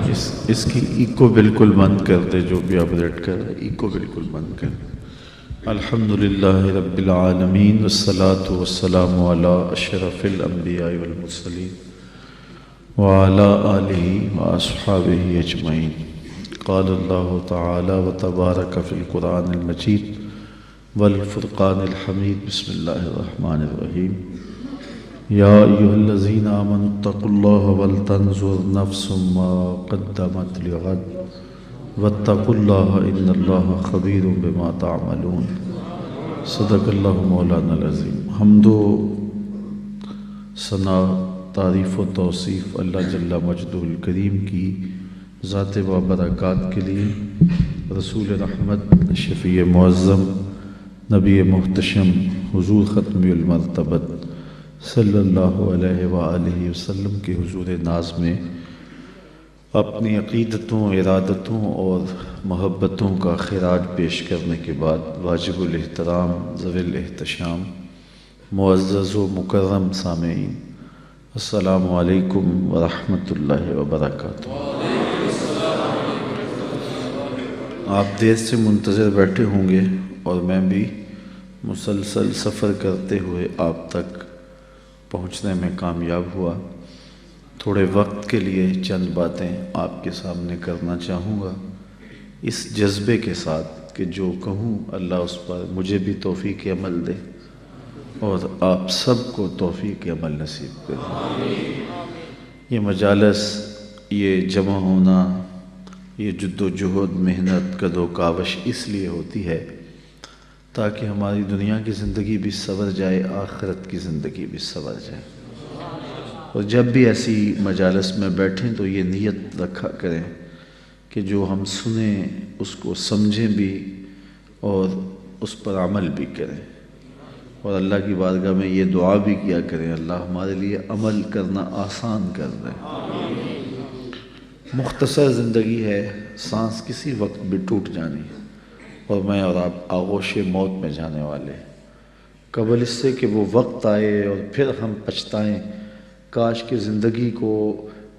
اس کی ایکو بالکل بند کر دے، جو بھی آپریٹ کر رہے ایکو بالکل بند کر دے۔ الحمدللہ رب العالمین والصلاة والسلام علی اشرف الانبیاء والمرسلین وعلی آلہ واصحابہ اجمعین۔ قال اللہ تعالی وتبارک فی القرآن المجید والفرقان الحمید۔ بسم اللہ الرحمن الرحیم۔ یا ایھا الذین آمنوا اتقوا اللہ ولتنظر نفس ما قدمت لغد واتقوا اللہ ان اللہ خبیر بما تعملون۔ صدق اللہ مولانا العظیم۔ حمد و ثنا، تعریف و توصیف اللہ جل مجدہ الکریم کی ذات و برکات کے لیے، رسول رحمت، شفیع معظم، نبی محتشم، حضور ختم المرتبت صلی اللہ علیہ وآلہ وسلم کے حضور ناز میں اپنی عقیدتوں، ارادتوں اور محبتوں کا خراج پیش کرنے کے بعد، واجب الاحترام، ذوی الاحتشام، معزز و مکرم سامعین، السلام علیکم ورحمۃ اللہ وبرکاتہ۔ آپ دیر سے منتظر بیٹھے ہوں گے اور میں بھی مسلسل سفر کرتے ہوئے آپ تک پہنچنے میں کامیاب ہوا۔ تھوڑے وقت کے لیے چند باتیں آپ کے سامنے کرنا چاہوں گا، اس جذبے کے ساتھ کہ جو کہوں اللہ اس پر مجھے بھی توفیق عمل دے اور آپ سب کو توفیق عمل نصیب کرے۔ یہ مجالس، یہ جمع ہونا، یہ جد و جہد، محنت، کد و کاوش اس لیے ہوتی ہے تاکہ ہماری دنیا کی زندگی بھی سنور جائے، آخرت کی زندگی بھی سنور جائے۔ اور جب بھی ایسی مجالس میں بیٹھیں تو یہ نیت رکھا کریں کہ جو ہم سنیں اس کو سمجھیں بھی اور اس پر عمل بھی کریں، اور اللہ کی بارگاہ میں یہ دعا بھی کیا کریں، اللہ ہمارے لیے عمل کرنا آسان کر دے۔ مختصر زندگی ہے، سانس کسی وقت بھی ٹوٹ جانی ہے، اور میں اور آپ آغوش موت میں جانے والے، قبل اس سے کہ وہ وقت آئے اور پھر ہم پچھتائیں۔ کاش کہ زندگی کو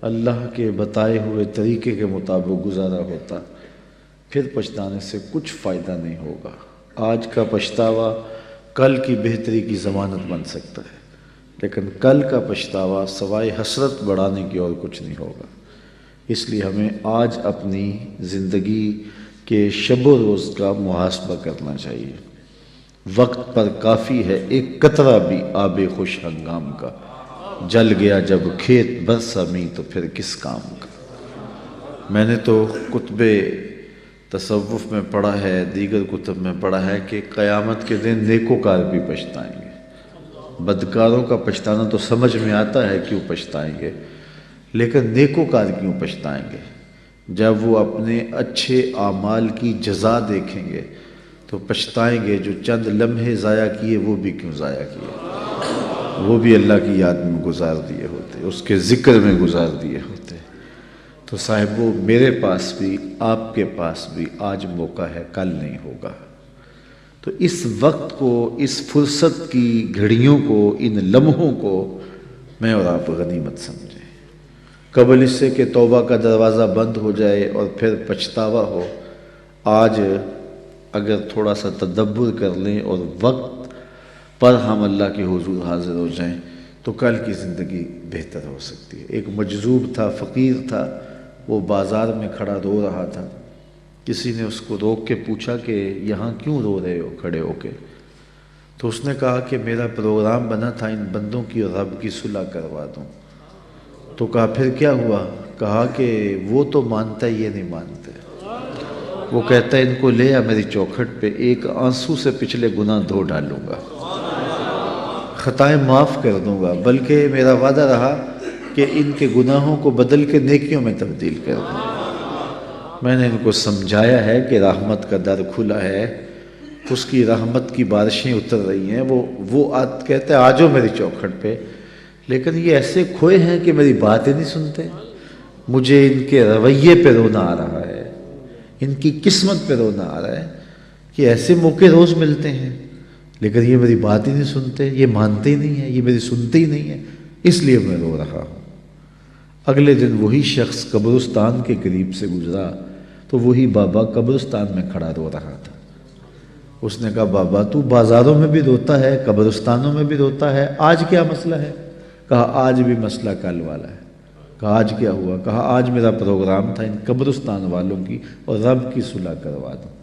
اللہ کے بتائے ہوئے طریقے کے مطابق گزارا ہوتا، پھر پچھتانے سے کچھ فائدہ نہیں ہوگا۔ آج کا پچھتاوا کل کی بہتری کی ضمانت بن سکتا ہے، لیکن کل کا پچھتاوا سوائے حسرت بڑھانے کی اور کچھ نہیں ہوگا۔ اس لیے ہمیں آج اپنی زندگی کہ شب و روز کا محاسبہ کرنا چاہیے۔ وقت پر کافی ہے ایک قطرہ بھی آب خوش ہنگام کا، جل گیا جب کھیت برسا می تو پھر کس کام کا۔ میں نے تو کتب تصوف میں پڑھا ہے، دیگر کتب میں پڑھا ہے کہ قیامت کے دن نیکوکار بھی پچھتائیں گے۔ بدکاروں کا پچھتانا تو سمجھ میں آتا ہے کیوں پچھتائیں گے، لیکن نیکوکار کیوں پچھتائیں گے؟ جب وہ اپنے اچھے اعمال کی جزا دیکھیں گے تو پچھتائیں گے، جو چند لمحے ضائع کیے وہ بھی کیوں ضائع کیے، وہ بھی اللہ کی یاد میں گزار دیے ہوتے، اس کے ذکر میں گزار دیے ہوتے۔ تو صاحبو، میرے پاس بھی، آپ کے پاس بھی آج موقع ہے، کل نہیں ہوگا۔ تو اس وقت کو، اس فرصت کی گھڑیوں کو، ان لمحوں کو میں اور آپ غنیمت سمجھیں، قبل اس سے کہ توبہ کا دروازہ بند ہو جائے اور پھر پچھتاوا ہو۔ آج اگر تھوڑا سا تدبر کر لیں اور وقت پر ہم اللہ کے حضور حاضر ہو جائیں تو کل کی زندگی بہتر ہو سکتی ہے۔ ایک مجذوب تھا، فقیر تھا، وہ بازار میں کھڑا رو رہا تھا۔ کسی نے اس کو روک کے پوچھا کہ یہاں کیوں رو رہے ہو کھڑے ہو کے؟ تو اس نے کہا کہ میرا پروگرام بنا تھا ان بندوں کی اور رب کی صلح کروا دوں۔ تو کہا پھر کیا ہوا؟ کہا کہ وہ تو مانتا ہے، یہ نہیں مانتے۔ وہ کہتا ہے ان کو لے آ میری چوکھٹ پہ، ایک آنسو سے پچھلے گناہ دھو ڈالوں گا، خطائیں معاف کر دوں گا، بلکہ میرا وعدہ رہا کہ ان کے گناہوں کو بدل کے نیکیوں میں تبدیل کر دوں۔ میں نے ان کو سمجھایا ہے کہ رحمت کا در کھلا ہے، اس کی رحمت کی بارشیں اتر رہی ہیں۔ وہ کہتے ہیں آ جاؤ میری چوکھٹ پہ، لیکن یہ ایسے کھوئے ہیں کہ میری بات ہی نہیں سنتے۔ مجھے ان کے رویے پہ رونا آ رہا ہے، ان کی قسمت پہ رونا آ رہا ہے کہ ایسے موقع روز ملتے ہیں، لیکن یہ میری بات ہی نہیں سنتے، یہ مانتے ہی نہیں ہیں، یہ میری سنتے ہی نہیں ہیں، اس لیے میں رو رہا ہوں۔ اگلے دن وہی شخص قبرستان کے قریب سے گزرا تو وہی بابا قبرستان میں کھڑا رو رہا تھا۔ اس نے کہا بابا تو بازاروں میں بھی روتا ہے، قبرستانوں میں بھی روتا ہے، آج کیا مسئلہ ہے؟ کہا آج بھی مسئلہ کل والا ہے۔ کہا آج کیا ہوا؟ کہا آج میرا پروگرام تھا ان قبرستان والوں کی اور رب کی صلح کروا دوں۔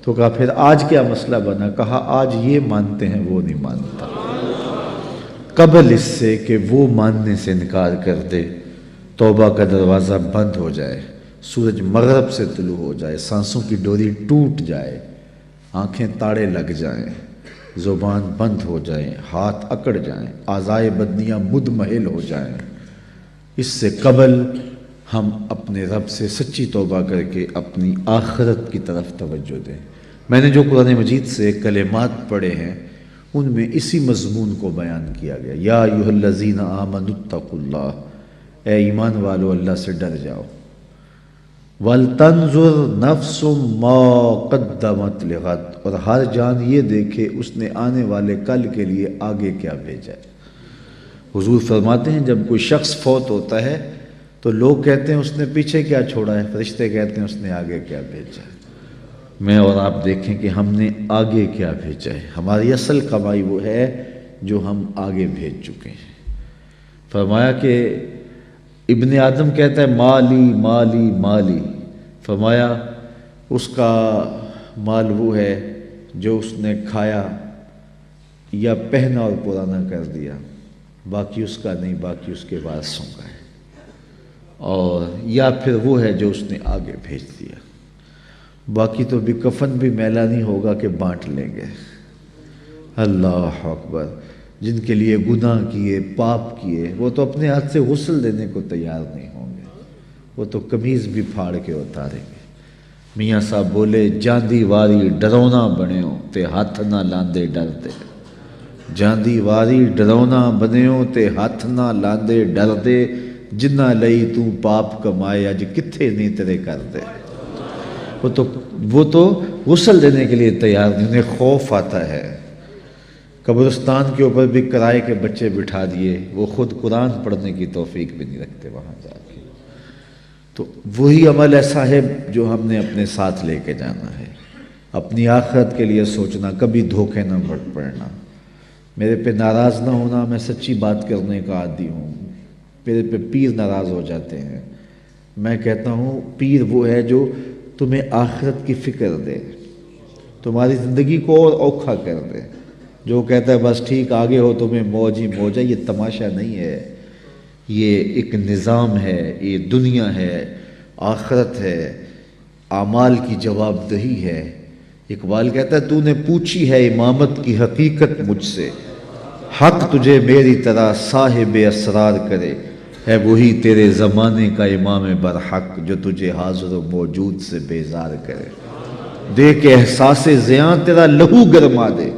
تو کہا پھر آج کیا مسئلہ بنا؟ کہا آج یہ مانتے ہیں وہ نہیں مانتا۔ قبل اس سے کہ وہ ماننے سے انکار کر دے توبہ کا دروازہ بند ہو جائے، سورج مغرب سے طلوع ہو جائے، سانسوں کی ڈوری ٹوٹ جائے، آنکھیں تاڑے لگ جائیں، زبان بند ہو جائیں، ہاتھ اکڑ جائیں، اعضائے بدنیاں مدمحل ہو جائیں، اس سے قبل ہم اپنے رب سے سچی توبہ کر کے اپنی آخرت کی طرف توجہ دیں۔ میں نے جو قرآن مجید سے کلمات پڑھے ہیں ان میں اسی مضمون کو بیان کیا گیا۔ یا ایھا الذین آمنوا اتقوا اللہ، اے ایمان والو اللہ سے ڈر جاؤ۔ وَلْتَنْظُرْ نَفْسٌ مَا قَدَّمَتْ لِغَدٍ، اور ہر جان یہ دیکھے اس نے آنے والے کل کے لیے آگے کیا بھیجا ہے۔ حضور فرماتے ہیں جب کوئی شخص فوت ہوتا ہے تو لوگ کہتے ہیں اس نے پیچھے کیا چھوڑا ہے، فرشتے کہتے ہیں اس نے آگے کیا بھیجا ہے۔ میں اور آپ دیکھیں کہ ہم نے آگے کیا بھیجا ہے۔ ہماری اصل کمائی وہ ہے جو ہم آگے بھیج چکے ہیں۔ فرمایا کہ ابن آدم کہتا ہے مالی مالی مالی، فرمایا اس کا مال وہ ہے جو اس نے کھایا یا پہنا اور پرانا کر دیا، باقی اس کا نہیں، باقی اس کے وارثوں کا ہے، اور یا پھر وہ ہے جو اس نے آگے بھیج دیا، باقی تو بھی کفن بھی میلا نہیں ہوگا کہ بانٹ لیں گے۔ اللہ اکبر۔ جن کے لیے گناہ کیے، پاپ کیے، وہ تو اپنے ہاتھ سے غسل دینے کو تیار نہیں ہوں گے، وہ تو قمیض بھی پھاڑ کے اتاریں گے۔ میاں صاحب بولے جاندی واری ڈرونا بنیو تے ہاتھ نہ لاندے ڈردے، جاندی واری ڈرونا بنیو تے ہاتھ نہ لاندے ڈردے، جنہ لئی تو پاپ کمائے اج کتھے نہیں تیرے کر دے۔ وہ تو غسل دینے کے لیے تیار نہیں، انہیں خوف آتا ہے۔ قبرستان کے اوپر بھی کرائے کے بچے بٹھا دیے، وہ خود قرآن پڑھنے کی توفیق بھی نہیں رکھتے وہاں جا کے۔ تو وہی عمل ایسا ہے جو ہم نے اپنے ساتھ لے کے جانا ہے، اپنی آخرت کے لیے سوچنا، کبھی دھوکے نہ پڑنا۔ میرے پہ ناراض نہ ہونا، میں سچی بات کرنے کا عادی ہوں، میرے پہ پیر ناراض ہو جاتے ہیں۔ میں کہتا ہوں پیر وہ ہے جو تمہیں آخرت کی فکر دے، تمہاری زندگی کو اور اوکھا کر دے۔ جو کہتا ہے بس ٹھیک آگے ہو تمہیں موج ہی موج ہے، یہ تماشا نہیں ہے، یہ ایک نظام ہے، یہ دنیا ہے، آخرت ہے، اعمال کی جواب دہی ہے۔ اقبال کہتا ہے تو نے پوچھی ہے امامت کی حقیقت مجھ سے، حق تجھے میری طرح صاحب اسرار کرے، ہے وہی تیرے زمانے کا امام برحق جو تجھے حاضر و موجود سے بیزار کرے، دے کے احساس زیاں تیرا لہو گرما دے،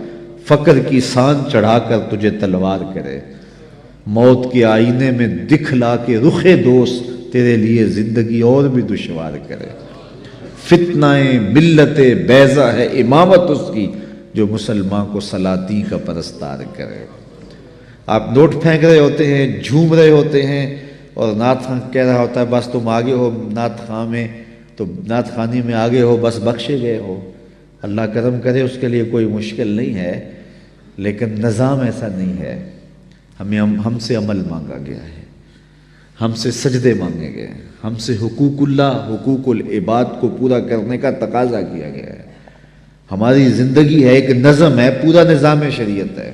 فقر کی سان چڑھا کر تجھے تلوار کرے، موت کے آئینے میں دکھلا کے رخ دوست تیرے لیے زندگی اور بھی دشوار کرے، فتنہ ملت بیضا ہے امامت اس کی جو مسلمان کو سلاطین کا پرستار کرے۔ آپ نوٹ پھینک رہے ہوتے ہیں، جھوم رہے ہوتے ہیں، اور نعت خواں کہہ رہا ہوتا ہے بس تم آگے ہو نعت خواں میں، تو نعت خوانی میں آگے ہو، بس بخشے گئے ہو، اللہ کرم کرے، اس کے لیے کوئی مشکل نہیں ہے، لیکن نظام ایسا نہیں ہے۔ ہم سے عمل مانگا گیا ہے، ہم سے سجدے مانگے گئے ہیں، ہم سے حقوق اللہ، حقوق العباد کو پورا کرنے کا تقاضا کیا گیا ہے۔ ہماری زندگی ہے، ایک نظم ہے، پورا نظام شریعت ہے،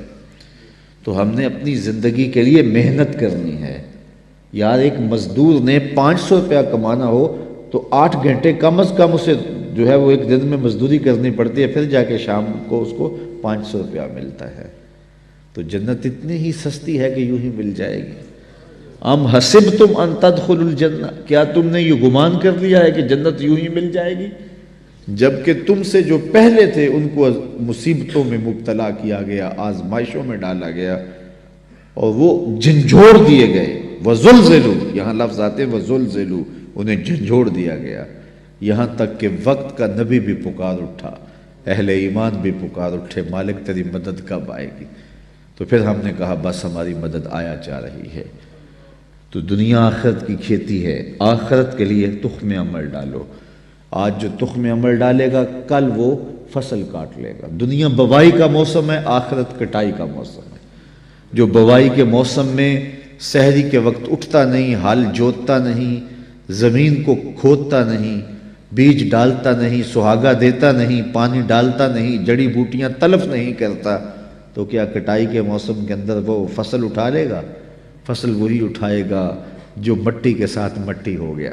تو ہم نے اپنی زندگی کے لیے محنت کرنی ہے۔ یار ایک مزدور نے 500 روپیہ کمانا ہو تو 8 گھنٹے کم از کم اسے جو ہے وہ ایک دن میں مزدوری کرنی پڑتی ہے، پھر جا کے شام کو اس کو 500 روپیہ ملتا ہے۔ تو جنت اتنی ہی سستی ہے کہ یوں ہی مل جائے گی۔ ام حسبتم ان تدخلوا الجنہ، کیا تم نے یہ گمان کر لیا ہے کہ جنت یوں ہی مل جائے گی؟ جبکہ تم سے جو پہلے تھے ان کو مصیبتوں میں مبتلا کیا گیا، آزمائشوں میں ڈالا گیا، اور وہ جھنجھوڑ دیے گئے۔ وَزُلْزِلُوا، یہاں لفظ آتے ہیں وَزُلْزِلُوا، انہیں جھنجھوڑ دیا گیا، یہاں تک کہ وقت کا نبی بھی پکار اٹھا، اہل ایمان بھی پکار اٹھے، مالک تیری مدد کب آئے گی؟ تو پھر ہم نے کہا بس ہماری مدد آیا جا رہی ہے۔ تو دنیا آخرت کی کھیتی ہے، آخرت کے لیے تخم عمل ڈالو۔ آج جو تخم عمل ڈالے گا کل وہ فصل کاٹ لے گا۔ دنیا بوائی کا موسم ہے، آخرت کٹائی کا موسم ہے۔ جو بوائی کے موسم میں سحری کے وقت اٹھتا نہیں، ہل جوتتا نہیں، زمین کو کھودتا نہیں، بیج ڈالتا نہیں، سہاگا دیتا نہیں، پانی ڈالتا نہیں، جڑی بوٹیاں تلف نہیں کرتا، تو کیا کٹائی کے موسم کے اندر وہ فصل اٹھا لے گا؟ فصل وہی اٹھائے گا جو مٹی کے ساتھ مٹی ہو گیا،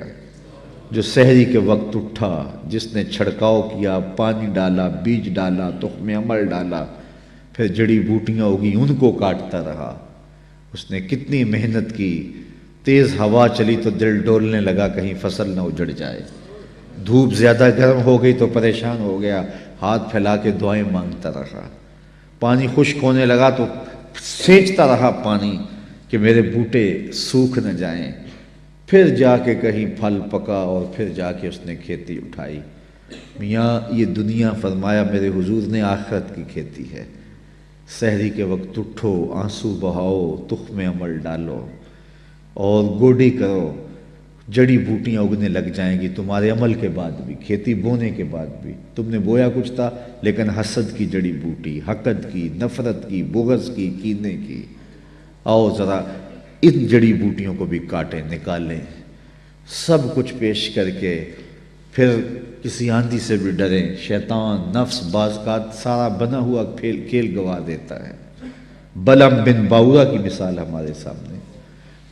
جو سحری کے وقت اٹھا، جس نے چھڑکاؤ کیا، پانی ڈالا، بیج ڈالا، تخم عمل ڈالا، پھر جڑی بوٹیاں ہوگی ان کو کاٹتا رہا۔ اس نے کتنی محنت کی، تیز ہوا چلی تو دل ڈولنے لگا کہیں فصل نہ اجڑ جائے، دھوپ زیادہ گرم ہو گئی تو پریشان ہو گیا، ہاتھ پھیلا کے دعائیں مانگتا رہا، پانی خشک ہونے لگا تو سینچتا رہا پانی کہ میرے بوٹے سوکھ نہ جائیں، پھر جا کے کہیں پھل پکا اور پھر جا کے اس نے کھیتی اٹھائی۔ میاں یہ دنیا فرمایا میرے حضور نے آخرت کی کھیتی ہے۔ سحری کے وقت اٹھو، آنسو بہاؤ، تخم عمل ڈالو اور گوڈی کرو، جڑی بوٹیاں اگنے لگ جائیں گی تمہارے عمل کے بعد بھی، کھیتی بونے کے بعد بھی۔ تم نے بویا کچھ تھا لیکن حسد کی جڑی بوٹی، حقد کی، نفرت کی، بغض کی، کینے کی، آؤ ذرا ان جڑی بوٹیوں کو بھی کاٹیں، نکالیں، سب کچھ پیش کر کے پھر کسی آندھی سے بھی ڈریں۔ شیطان نفس بعض کا سارا بنا ہوا کھیل گوا دیتا ہے۔ بلعم بن باورا کی مثال ہمارے سامنے،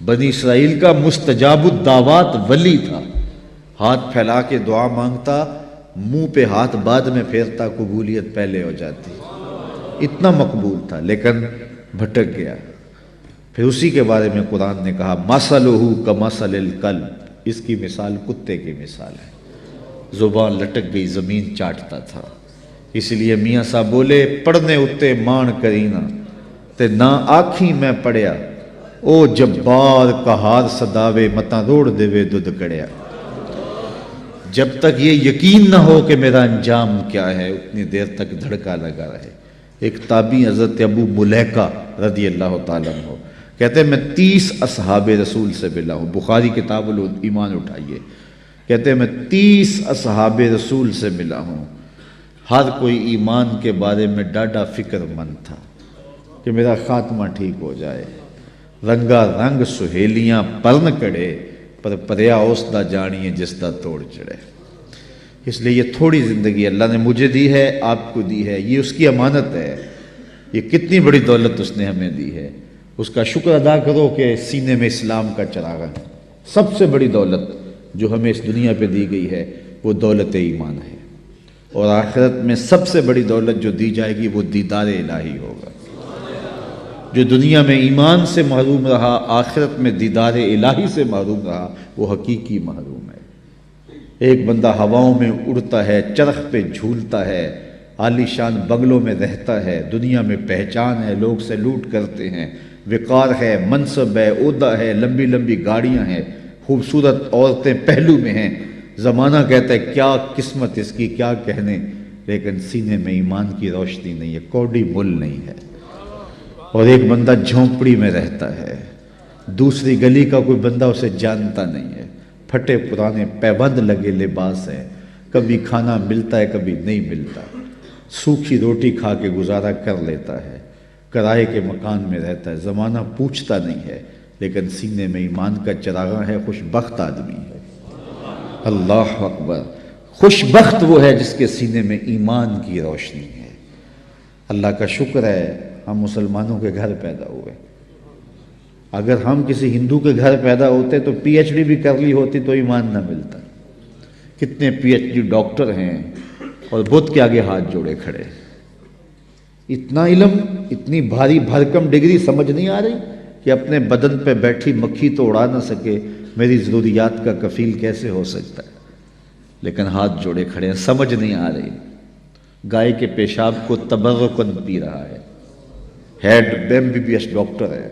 بنی اسرائیل کا مستجاب الدعوات ولی تھا، ہاتھ پھیلا کے دعا مانگتا، منہ پہ ہاتھ بعد میں پھیرتا، قبولیت پہلے ہو جاتی، اتنا مقبول تھا، لیکن بھٹک گیا۔ پھر اسی کے بارے میں قرآن نے کہا مثلہ کمثل الکلب، اس کی مثال کتے کی مثال ہے، زبان لٹک گئی، زمین چاٹتا تھا۔ اس لیے میاں صاحب بولے پڑھنے اتے مان کرینا تے نہ آکھیں میں پڑھیا، او جبار کہار صداوے متا روڑ دیوے دودھ کڑیا۔ جب تک یہ یقین نہ ہو کہ میرا انجام کیا ہے اتنی دیر تک دھڑکا لگا رہے۔ ایک تابعی حضرت ابو ملیکہ رضی اللہ تعالیٰ عنہ کہتے ہیں میں 30 اصحاب رسول سے ملا ہوں، بخاری کتاب الایمان اٹھائیے، کہتے ہیں میں 30 اصحاب رسول سے ملا ہوں، ہر کوئی ایمان کے بارے میں ڈاڈا فکر مند تھا کہ میرا خاتمہ ٹھیک ہو جائے۔ رنگا رنگ سہیلیاں پرن کڑے، پر پریا اس دا جانیے جس دا توڑ چڑھے۔ اس لیے یہ تھوڑی زندگی اللہ نے مجھے دی ہے، آپ کو دی ہے، یہ اس کی امانت ہے، یہ کتنی بڑی دولت اس نے ہمیں دی ہے، اس کا شکر ادا کرو کہ سینے میں اسلام کا چراغ ہے۔ سب سے بڑی دولت جو ہمیں اس دنیا پہ دی گئی ہے وہ دولت ایمان ہے، اور آخرت میں سب سے بڑی دولت جو دی جائے گی وہ دیدار الہی ہوگا۔ جو دنیا میں ایمان سے محروم رہا، آخرت میں دیدار الہی سے محروم رہا، وہ حقیقی محروم ہے۔ ایک بندہ ہواؤں میں اڑتا ہے، چرخ پہ جھولتا ہے، عالی شان بنگلوں میں رہتا ہے، دنیا میں پہچان ہے، لوگ سیلوٹ کرتے ہیں، وقار ہے، منصب ہے، عہدہ ہے، لمبی لمبی گاڑیاں ہیں، خوبصورت عورتیں پہلو میں ہیں، زمانہ کہتا ہے کیا قسمت اس کی، کیا کہنے، لیکن سینے میں ایمان کی روشنی نہیں ہے، کوڑی مل نہیں ہے۔ اور ایک بندہ جھونپڑی میں رہتا ہے، دوسری گلی کا کوئی بندہ اسے جانتا نہیں ہے، پھٹے پرانے پیبند لگے لباس ہے، کبھی کھانا ملتا ہے کبھی نہیں ملتا، سوکھی روٹی کھا کے گزارا کر لیتا ہے، کرائے کے مکان میں رہتا ہے، زمانہ پوچھتا نہیں ہے، لیکن سینے میں ایمان کا چراغاں ہے، خوش بخت آدمی ہے۔ اللہ اکبر، خوش بخت وہ ہے جس کے سینے میں ایمان کی روشنی ہے۔ اللہ کا شکر ہے ہم مسلمانوں کے گھر پیدا ہوئے، اگر ہم کسی ہندو کے گھر پیدا ہوتے تو پی ایچ ڈی بھی کر لی ہوتی تو ایمان نہ ملتا۔ کتنے پی ایچ ڈی ڈاکٹر ہیں اور بدھ کے آگے ہاتھ جوڑے کھڑے۔ اتنا علم، اتنی بھاری بھرکم ڈگری سمجھ نہیں آ رہی کہ اپنے بدن پہ بیٹھی مکھی تو اڑا نہ سکے، میری ضروریات کا کفیل کیسے ہو سکتا ہے، لیکن ہاتھ جوڑے کھڑے ہیں، سمجھ نہیں آ رہی۔ گائے کے پیشاب کو تبرکن پی رہا ہے، ہیڈ MBBS ڈاکٹر ہے،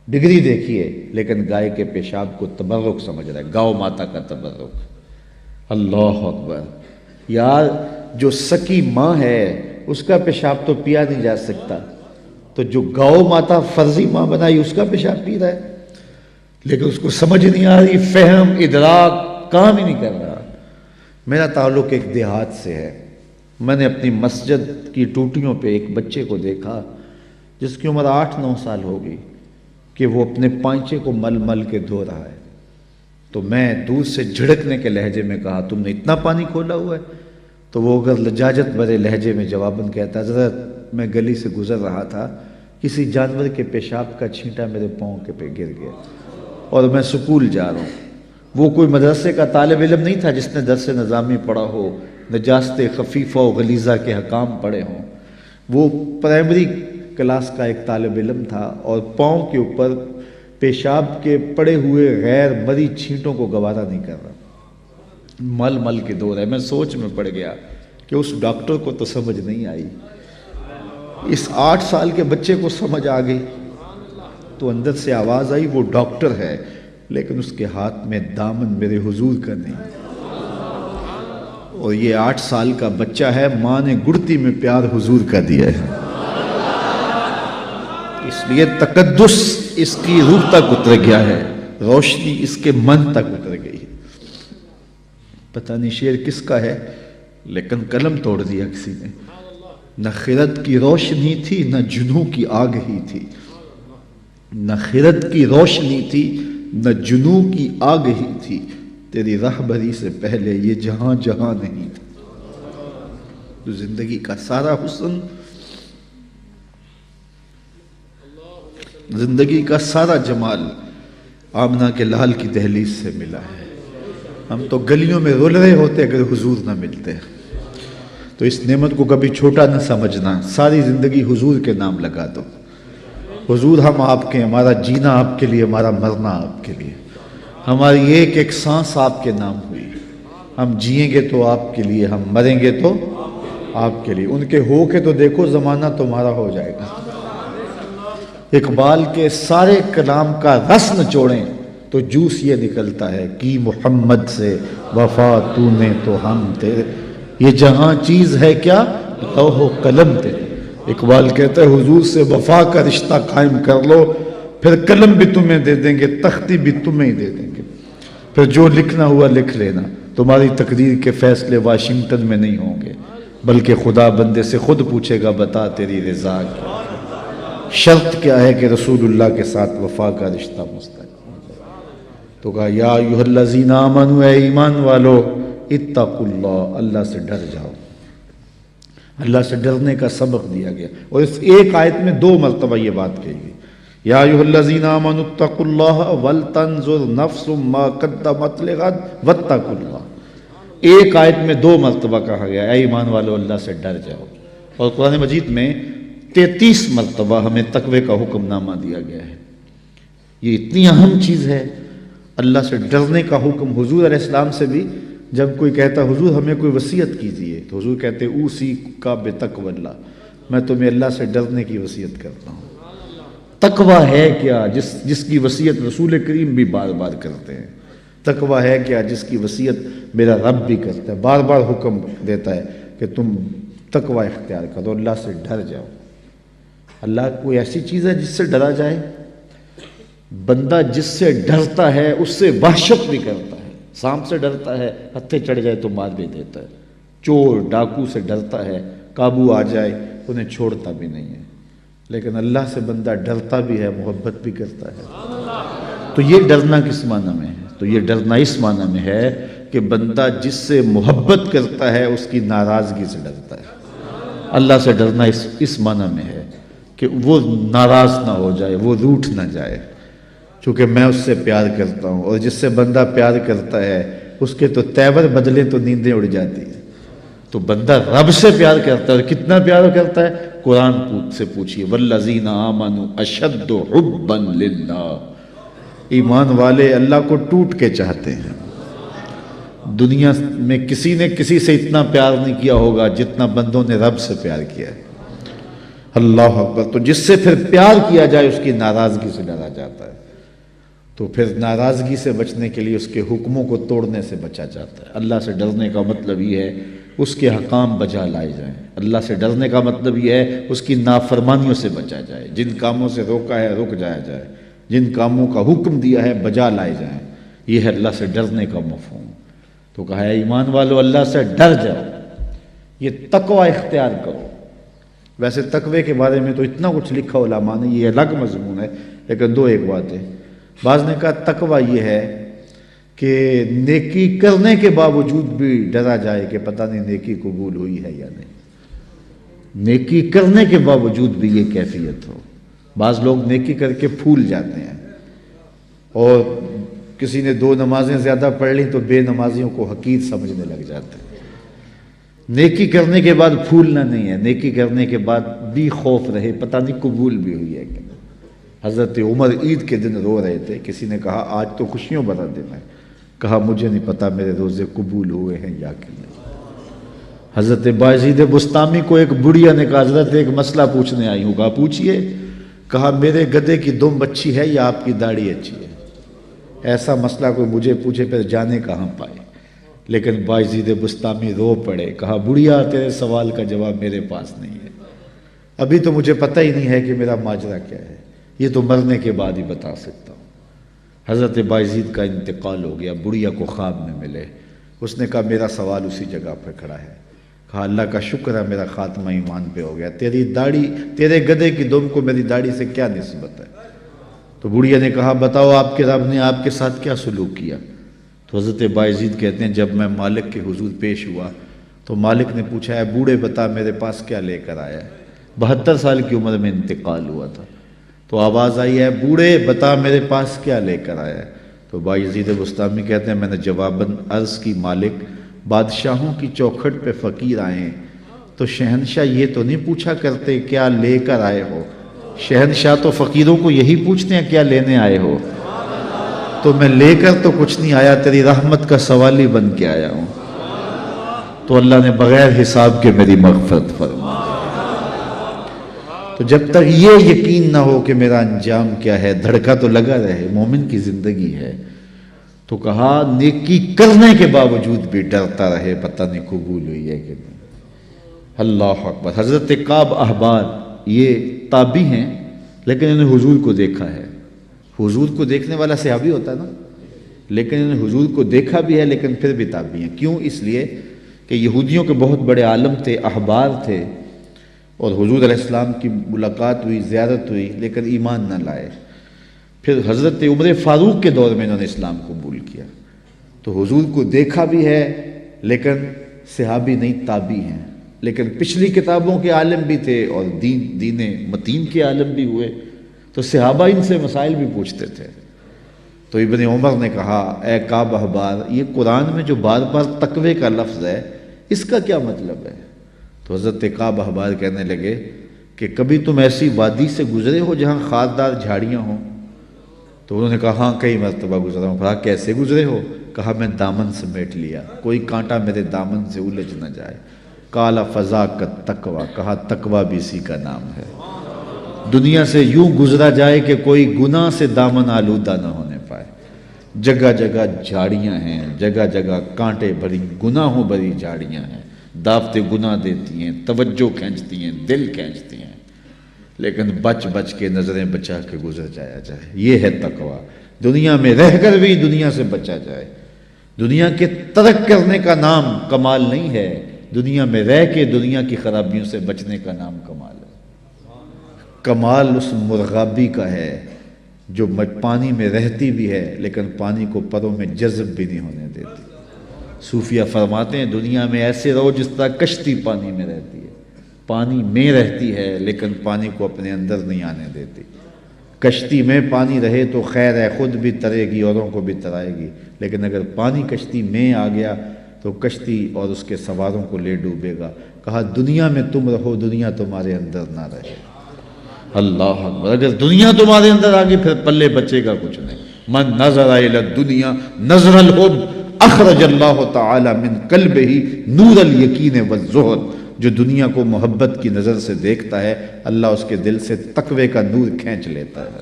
ڈگری دیکھیے، لیکن گائے کے پیشاب کو تبرک سمجھ رہا ہے، گاؤ ماتا کا تبرک۔ اللہ اکبر، یار جو سکی ماں ہے اس کا پیشاب تو پیا نہیں جا سکتا، تو جو گاؤ ماتا فرضی ماں بنائی اس کا پیشاب پی رہا ہے۔ لیکن اس کو سمجھ نہیں آ رہی، فہم ادراک کام ہی نہیں کر رہا۔ میرا تعلق ایک دیہات سے ہے، میں نے اپنی مسجد کی ٹوٹیوں پہ ایک بچے کو دیکھا جس کی عمر 8-9 سال ہو گئی کہ وہ اپنے پائنچے کو مل مل کے دھو رہا ہے۔ تو میں دور سے جھڑکنے کے لہجے میں کہا تم نے اتنا پانی کھولا ہوا ہے؟ تو وہ اگر لجاجت بھرے لہجے میں جواباً کہتا حضرت میں گلی سے گزر رہا تھا، کسی جانور کے پیشاب کا چھینٹا میرے پاؤں کے پہ گر گیا اور میں سکول جا رہا ہوں۔ وہ کوئی مدرسے کا طالب علم نہیں تھا جس نے درس نظامی پڑھا ہو، نجاست خفیفہ و غلیظہ کے حکام پڑھے ہوں، وہ پرائمری کلاس کا ایک طالب علم تھا اور پاؤں کے اوپر پیشاب کے پڑے ہوئے غیر مری چھینٹوں کو گوارا نہیں کر رہا، مل مل کے دھو رہا ہے۔ میں سوچ میں پڑ گیا کہ اس ڈاکٹر کو تو سمجھ نہیں آئی، اس 8 سال کے بچے کو سمجھ آ گئی۔ تو اندر سے آواز آئی وہ ڈاکٹر ہے لیکن اس کے ہاتھ میں دامن میرے حضور کا نہیں، اور یہ 8 سال کا بچہ ہے، ماں نے گڑتی میں پیار حضور کا دیا ہے، اس لیے تقدس اس کی روح تک اتر گیا ہے، روشنی اس کے من تک اتر گئی ہے۔ پتہ نہیں شعر کس کا ہے لیکن قلم توڑ دیا کسی نے۔ نہ خرد کی روشنی تھی نہ جنوں کی آگ ہی تھی، نہ خرد کی روشنی تھی نہ جنوں کی آگ ہی تھی، تیری رہبری سے پہلے یہ جہاں جہاں نہیں تھا۔ تو زندگی کا سارا حسن، زندگی کا سارا جمال آمنہ کے لال کی دہلیز سے ملا ہے۔ ہم تو گلیوں میں رول رہے ہوتے اگر حضور نہ ملتے۔ تو اس نعمت کو کبھی چھوٹا نہ سمجھنا، ساری زندگی حضور کے نام لگا دو۔ حضور ہم آپ کے، ہمارا جینا آپ کے لیے، ہمارا مرنا آپ کے لیے، ہماری ایک ایک سانس آپ کے نام ہوئی۔ ہم جئیں گے تو آپ کے لیے، ہم مریں گے تو آپ کے لیے۔ ان کے ہو کے تو دیکھو زمانہ تمہارا ہو جائے گا۔ اقبال کے سارے کلام کا رس نچوڑیں تو جوس یہ نکلتا ہے، کی محمد سے وفا تو نے تو ہم تیرے، یہ جہاں چیز ہے کیا لوح و قلم تیرے۔ اقبال کہتا ہے حضور سے وفا کا رشتہ قائم کر لو، پھر قلم بھی تمہیں دے دیں گے، تختی بھی تمہیں دے دیں گے، پھر جو لکھنا ہوا لکھ لینا۔ تمہاری تقدیر کے فیصلے واشنگٹن میں نہیں ہوں گے بلکہ خدا بندے سے خود پوچھے گا بتا تیری رضا کیا، شرط کیا ہے کہ رسول اللہ کے ساتھ وفا کا رشتہ مستقیم۔ تو کہا یا ایھا الذین آمنوا، اے ایمان والو، اتقوا اللہ، اللہ سے ڈر جاؤ۔ اللہ سے ڈرنے کا سبق دیا گیا، اور اس ایک آیت میں 2 مرتبہ یہ بات کہی گئی، یا ایھا الذین آمنوا اتقوا اللہ ولتنظر نفس ما قدمت لغد واتقوا اللہ۔ ایک آیت میں 2 مرتبہ کہا گیا اے ایمان والو اللہ سے ڈر جاؤ، اور قرآن مجید میں 33 مرتبہ ہمیں تقوی کا حکم نامہ دیا گیا ہے۔ یہ اتنی اہم چیز ہے، اللہ سے ڈرنے کا حکم۔ حضور علیہ السلام سے بھی جب کوئی کہتا حضور ہمیں کوئی وصیت کیجیے تو حضور کہتے اوصی کا بتقوی اللہ، میں تمہیں اللہ سے ڈرنے کی وصیت کرتا ہوں۔ تقوی ہے کیا جس کی وصیت رسول کریم بھی بار بار کرتے ہیں؟ تقوی ہے کیا جس کی وصیت میرا رب بھی کرتا ہے، بار بار حکم دیتا ہے کہ تم تقوی اختیار کرو، اللہ سے ڈر جاؤ۔ اللہ کوئی ایسی چیز ہے جس سے ڈرا جائے؟ بندہ جس سے ڈرتا ہے اس سے وحشت بھی کرتا ہے۔ سانپ سے ڈرتا ہے، ہتھے چڑھ جائے تو مار بھی دیتا ہے۔ چور ڈاکو سے ڈرتا ہے، قابو آ جائے انہیں چھوڑتا بھی نہیں ہے۔ لیکن اللہ سے بندہ ڈرتا بھی ہے، محبت بھی کرتا ہے۔ تو یہ ڈرنا کس معنی میں ہے؟ تو یہ ڈرنا اس معنی میں ہے کہ بندہ جس سے محبت کرتا ہے اس کی ناراضگی سے ڈرتا ہے۔ اللہ سے ڈرنا اس معنی میں ہے کہ وہ ناراض نہ ہو جائے، وہ روٹھ نہ جائے، چونکہ میں اس سے پیار کرتا ہوں، اور جس سے بندہ پیار کرتا ہے اس کے تو تیور بدلے تو نیندیں اڑ جاتی ہیں۔ تو بندہ رب سے پیار کرتا ہے، اور کتنا پیار کرتا ہے؟ قرآن سے پوچھئے والذین آمنوا اشد حبا للہ، ایمان والے اللہ کو ٹوٹ کے چاہتے ہیں۔ دنیا میں کسی نے کسی سے اتنا پیار نہیں کیا ہوگا جتنا بندوں نے رب سے پیار کیا ہے۔ اللہ اکبر۔ تو جس سے پھر پیار کیا جائے اس کی ناراضگی سے ڈرا جاتا ہے، تو پھر ناراضگی سے بچنے کے لیے اس کے حکموں کو توڑنے سے بچا جاتا ہے۔ اللہ سے ڈرنے کا مطلب یہ ہے اس کے حکام بجا لائے جائیں۔ اللہ سے ڈرنے کا مطلب یہ ہے اس کی نافرمانیوں سے بچا جائے، جن کاموں سے روکا ہے رک جایا جائے، جن کاموں کا حکم دیا ہے بجا لائے جائیں، یہ ہے اللہ سے ڈرنے کا مفہوم۔ تو کہا ہے ایمان والو اللہ سے ڈر جاؤ، یہ تقوی اختیار کرو۔ ویسے تقوی کے بارے میں تو اتنا کچھ لکھا علماء نے، یہ الگ مضمون ہے، لیکن دو ایک باتیں۔ بعض نے کہا تقوی یہ ہے کہ نیکی کرنے کے باوجود بھی ڈرا جائے کہ پتہ نہیں نیکی قبول ہوئی ہے یا نہیں، نیکی کرنے کے باوجود بھی یہ کیفیت ہو۔ بعض لوگ نیکی کر کے پھول جاتے ہیں، اور کسی نے 2 نمازیں زیادہ پڑھ لیں تو بے نمازیوں کو حقیر سمجھنے لگ جاتے ہیں۔ نیکی کرنے کے بعد پھولنا نہیں ہے، نیکی کرنے کے بعد بھی خوف رہے پتہ نہیں قبول بھی ہوئی ہے کہ نہیں۔ حضرت عمر عید کے دن رو رہے تھے، کسی نے کہا آج تو خوشیوں بھرا دن ہے، کہا مجھے نہیں پتا میرے روزے قبول ہوئے ہیں یا کہ نہیں۔ حضرت بایزید بسطامی کو ایک بڑھیا نے کہا حضرت ایک مسئلہ پوچھنے آئی ہوں، کہا پوچھئے، کہا میرے گدھے کی دم اچھی ہے یا آپ کی داڑھی اچھی ہے؟ ایسا مسئلہ کوئی مجھے پوچھے پھر جانے کہاں پائے۔ لیکن بایزید بسطامی رو پڑے، کہا بڑھیا تیرے سوال کا جواب میرے پاس نہیں ہے، ابھی تو مجھے پتہ ہی نہیں ہے کہ میرا ماجرا کیا ہے، یہ تو مرنے کے بعد ہی بتا سکتا ہوں۔ حضرت بایزید کا انتقال ہو گیا، بڑھیا کو خواب میں ملے، اس نے کہا میرا سوال اسی جگہ پہ کھڑا ہے۔ کہا اللہ کا شکر ہے میرا خاتمہ ایمان پہ ہو گیا، تیری داڑھی، تیرے گدھے کی دم کو میری داڑھی سے کیا نسبت ہے؟ تو بڑھیا نے کہا بتاؤ آپ کے رب نے آپ کے ساتھ کیا سلوک کیا؟ تو حضرت بایزید کہتے ہیں جب میں مالک کے حضور پیش ہوا تو مالک نے پوچھا ہے بوڑھے بتا میرے پاس کیا لے کر آیا ہے؟ 72 سال کی عمر میں انتقال ہوا تھا۔ تو آواز آئی ہے بوڑھے بتا میرے پاس کیا لے کر آیا ہے؟ تو بایزید بسطامی کہتے ہیں میں نے جواباً عرض کی مالک بادشاہوں کی چوکھٹ پہ فقیر آئے ہیں تو شہنشاہ یہ تو نہیں پوچھا کرتے کیا لے کر آئے ہو، شہنشاہ تو فقیروں کو یہی پوچھتے ہیں کیا لینے آئے ہو، تو میں لے کر تو کچھ نہیں آیا، تیری رحمت کا سوالی بن کے آیا ہوں۔ تو اللہ نے بغیر حساب کے میری مغفرت فرمائی۔ تو جب تک یہ یقین نہ ہو کہ میرا انجام کیا ہے، دھڑکا تو لگا رہے، مومن کی زندگی ہے۔ تو کہا نیکی کرنے کے باوجود بھی ڈرتا رہے پتہ نہیں قبول ہوئی ہے کہ نہیں۔ اللہ اکبر۔ حضرت کعب احبار یہ تابعی ہیں لیکن انہوں نے حضور کو دیکھا ہے۔ حضور کو دیکھنے والا صحابی ہوتا ہے نا، لیکن انہوں نے حضور کو دیکھا بھی ہے لیکن پھر بھی تابعی ہیں۔ کیوں؟ اس لیے کہ یہودیوں کے بہت بڑے عالم تھے، احبار تھے، اور حضور علیہ السلام کی ملاقات ہوئی، زیارت ہوئی، لیکن ایمان نہ لائے۔ پھر حضرت عمر فاروق کے دور میں انہوں نے اسلام قبول کیا۔ تو حضور کو دیکھا بھی ہے لیکن صحابی نہیں، تابعی ہیں، لیکن پچھلی کتابوں کے عالم بھی تھے اور دین متین کے عالم بھی ہوئے، تو صحابہ ان سے مسائل بھی پوچھتے تھے۔ تو ابن عمر نے کہا اے کعب احبار یہ قرآن میں جو بار بار تقوی کا لفظ ہے اس کا کیا مطلب ہے؟ تو حضرت کعب احبار کہنے لگے کہ کبھی تم ایسی وادی سے گزرے ہو جہاں خاردار جھاڑیاں ہوں؟ تو انہوں نے کہا ہاں کئی مرتبہ گزرا ہوں۔ کہا کیسے گزرے ہو؟ کہا میں دامن سمیٹ لیا، کوئی کانٹا میرے دامن سے الجھ نہ جائے۔ کالا فضا کا تقوی، کہا تقوی بھی اسی کا نام ہے، دنیا سے یوں گزرا جائے کہ کوئی گناہ سے دامن آلودہ نہ ہونے پائے۔ جگہ جگہ جھاڑیاں ہیں، جگہ جگہ کانٹے بھری گناہوں بھری جھاڑیاں ہیں، دعوت گناہ دیتی ہیں، توجہ کھینچتی ہیں، دل کھینچتی ہیں، لیکن بچ بچ کے نظریں بچا کے گزر جایا جائے۔ یہ ہے تقوی، دنیا میں رہ کر بھی دنیا سے بچا جائے۔ دنیا کے ترک کرنے کا نام کمال نہیں ہے، دنیا میں رہ کے دنیا کی خرابیوں سے بچنے کا نام کمال ہے۔ کمال اس مرغابی کا ہے جو پانی میں رہتی بھی ہے لیکن پانی کو پروں میں جذب بھی نہیں ہونے دیتی۔ صوفیہ فرماتے ہیں دنیا میں ایسے رہو جس طرح کشتی پانی میں رہتی ہے، پانی میں رہتی ہے لیکن پانی کو اپنے اندر نہیں آنے دیتی۔ کشتی میں پانی رہے تو خیر ہے، خود بھی ترے گی، اوروں کو بھی ترائے گی، لیکن اگر پانی کشتی میں آ گیا تو کشتی اور اس کے سواروں کو لے ڈوبے گا۔ کہا دنیا میں تم رہو، دنیا تمہارے اندر نہ رہے۔ اللہ اکبر۔ اگر دنیا تمہارے اندر آ گئی پھر پلے بچے گا کچھ نہیں۔ من نظر الی الدنیا نظر الحب اخرج اللہ تعالی من قلبہ نور الیقین والزہد۔ جو دنیا کو محبت کی نظر سے دیکھتا ہے اللہ اس کے دل سے تقوی کا نور کھینچ لیتا ہے،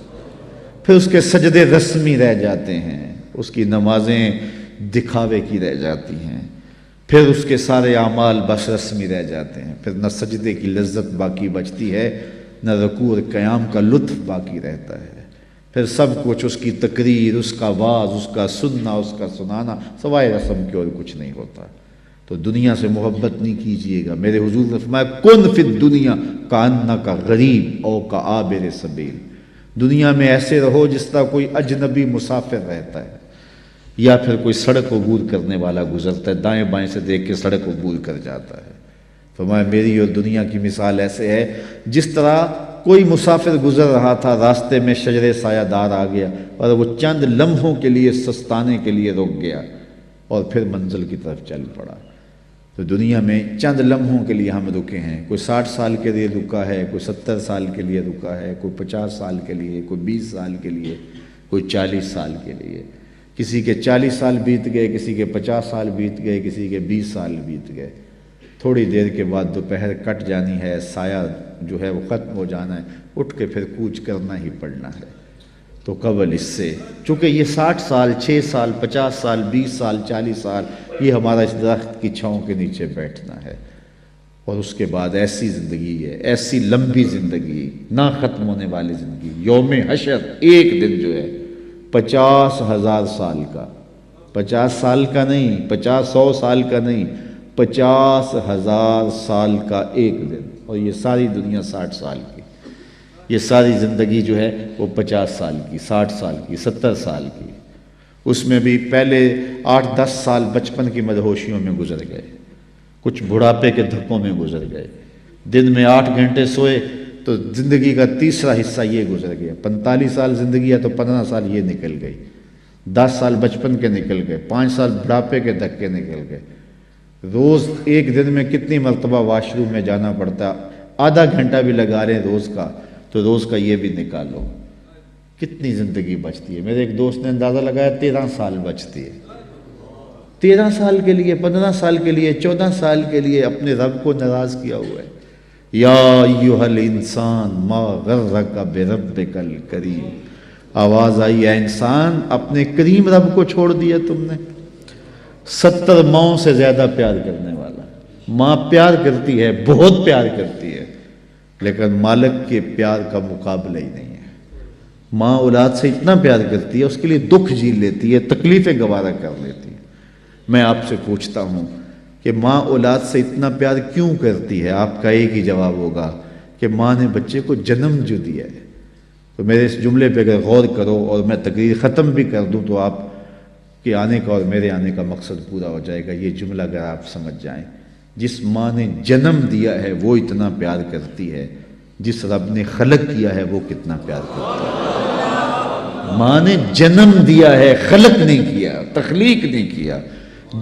پھر اس کے سجدے رسمی رہ جاتے ہیں، اس کی نمازیں دکھاوے کی رہ جاتی ہیں، پھر اس کے سارے اعمال بس رسمی رہ جاتے ہیں، پھر نہ سجدے کی لذت باقی بچتی ہے، نہ رکوع اور قیام کا لطف باقی رہتا ہے۔ پھر سب کچھ اس کی تقریر، اس کا واعظ، اس کا سننا، اس کا سنانا، سوائے رسم کے اور کچھ نہیں ہوتا۔ تو دنیا سے محبت نہیں کیجئے گا۔ میرے حضور نے فرمایا کن فی الدنیا کانک غریب او کعابر سبیل، دنیا میں ایسے رہو جس طرح کوئی اجنبی مسافر رہتا ہے یا پھر کوئی سڑک عبور کرنے والا گزرتا ہے، دائیں بائیں سے دیکھ کے سڑک عبور کر جاتا ہے۔ فرمایا میری اور دنیا کی مثال ایسے ہے جس طرح کوئی مسافر گزر رہا تھا، راستے میں شجر سایہ دار آ گیا اور وہ چند لمحوں کے لیے سستانے کے لیے رک گیا اور پھر منزل کی طرف چل پڑا۔ تو دنیا میں چند لمحوں کے لیے ہم رکے ہیں، کوئی 60 سال کے لیے رکا ہے، کوئی 70 سال کے لیے رکا ہے، کوئی 50 سال کے لیے، کوئی 20 سال کے لیے، کوئی 40 سال کے لیے۔ کسی کے 40 سال بیت گئے، کسی کے 50 سال بیت گئے، کسی کے 20 سال بیت گئے۔ تھوڑی دیر کے بعد دوپہر کٹ جانی ہے، سایہ جو ہے وہ ختم ہو جانا ہے، اٹھ کے پھر کوچ کرنا ہی پڑنا ہے۔ تو قبل اس سے چونکہ یہ 60 سال، 6 سال، 50 سال، 20 سال، 40 سال یہ ہمارا اس درخت کی چھاؤں کے نیچے بیٹھنا ہے، اور اس کے بعد ایسی زندگی ہے، ایسی لمبی زندگی، نہ ختم ہونے والی زندگی۔ یوم حشر ایک دن جو ہے 50,000 سال کا، 50 سال کا نہیں، 100 سال کا نہیں، 50,000 سال کا ایک دن، اور یہ ساری دنیا 60 سال کی، یہ ساری زندگی جو ہے وہ 50 سال کی، 60 سال کی، 70 سال کی۔ اس میں بھی پہلے 8-10 سال بچپن کی مدہوشیوں میں گزر گئے، کچھ بڑھاپے کے دھکوں میں گزر گئے، دن میں 8 گھنٹے سوئے تو زندگی کا تیسرا حصہ یہ گزر گیا۔ 45 سال زندگی ہے تو 15 سال یہ نکل گئی، 10 سال بچپن کے نکل گئے، 5 سال بڑھاپے کے دھکے نکل گئے۔ روز ایک دن میں کتنی مرتبہ واش روم میں جانا پڑتا، آدھا گھنٹہ بھی لگا رہے ہیں روز کا، تو روز کا یہ بھی نکالو، کتنی زندگی بچتی ہے۔ میرے ایک دوست نے اندازہ لگایا 13 سال بچتی ہے، 13 سال کے لیے، 15 سال کے لیے، 14 سال کے لیے اپنے رب کو ناراض کیا ہوا ہے۔ یا ایھا الانسان ما غرک بربک الکریم، آواز آئی ہے انسان اپنے کریم رب کو چھوڑ دیا تم نے۔ 70 ماؤں سے زیادہ پیار کرنے والا، ماں پیار کرتی ہے، بہت پیار کرتی ہے، لیکن مالک کے پیار کا مقابلہ ہی نہیں ہے۔ ماں اولاد سے اتنا پیار کرتی ہے، اس کے لیے دکھ جھیل لیتی ہے، تکلیفیں گوارا کر لیتی ہے۔ میں آپ سے پوچھتا ہوں کہ ماں اولاد سے اتنا پیار کیوں کرتی ہے؟ آپ کا ایک ہی جواب ہوگا کہ ماں نے بچے کو جنم جو دیا ہے۔ تو میرے اس جملے پہ اگر غور کرو اور میں تقریر ختم بھی کر دوں تو آپ کے آنے کا اور میرے آنے کا مقصد پورا ہو جائے گا۔ یہ جملہ اگر آپ سمجھ جائیں، جس ماں نے جنم دیا ہے وہ اتنا پیار کرتی ہے، جس رب نے خلق کیا ہے وہ کتنا پیار کرتا ہے۔ ماں نے جنم دیا ہے، خلق نہیں کیا، تخلیق نہیں کیا۔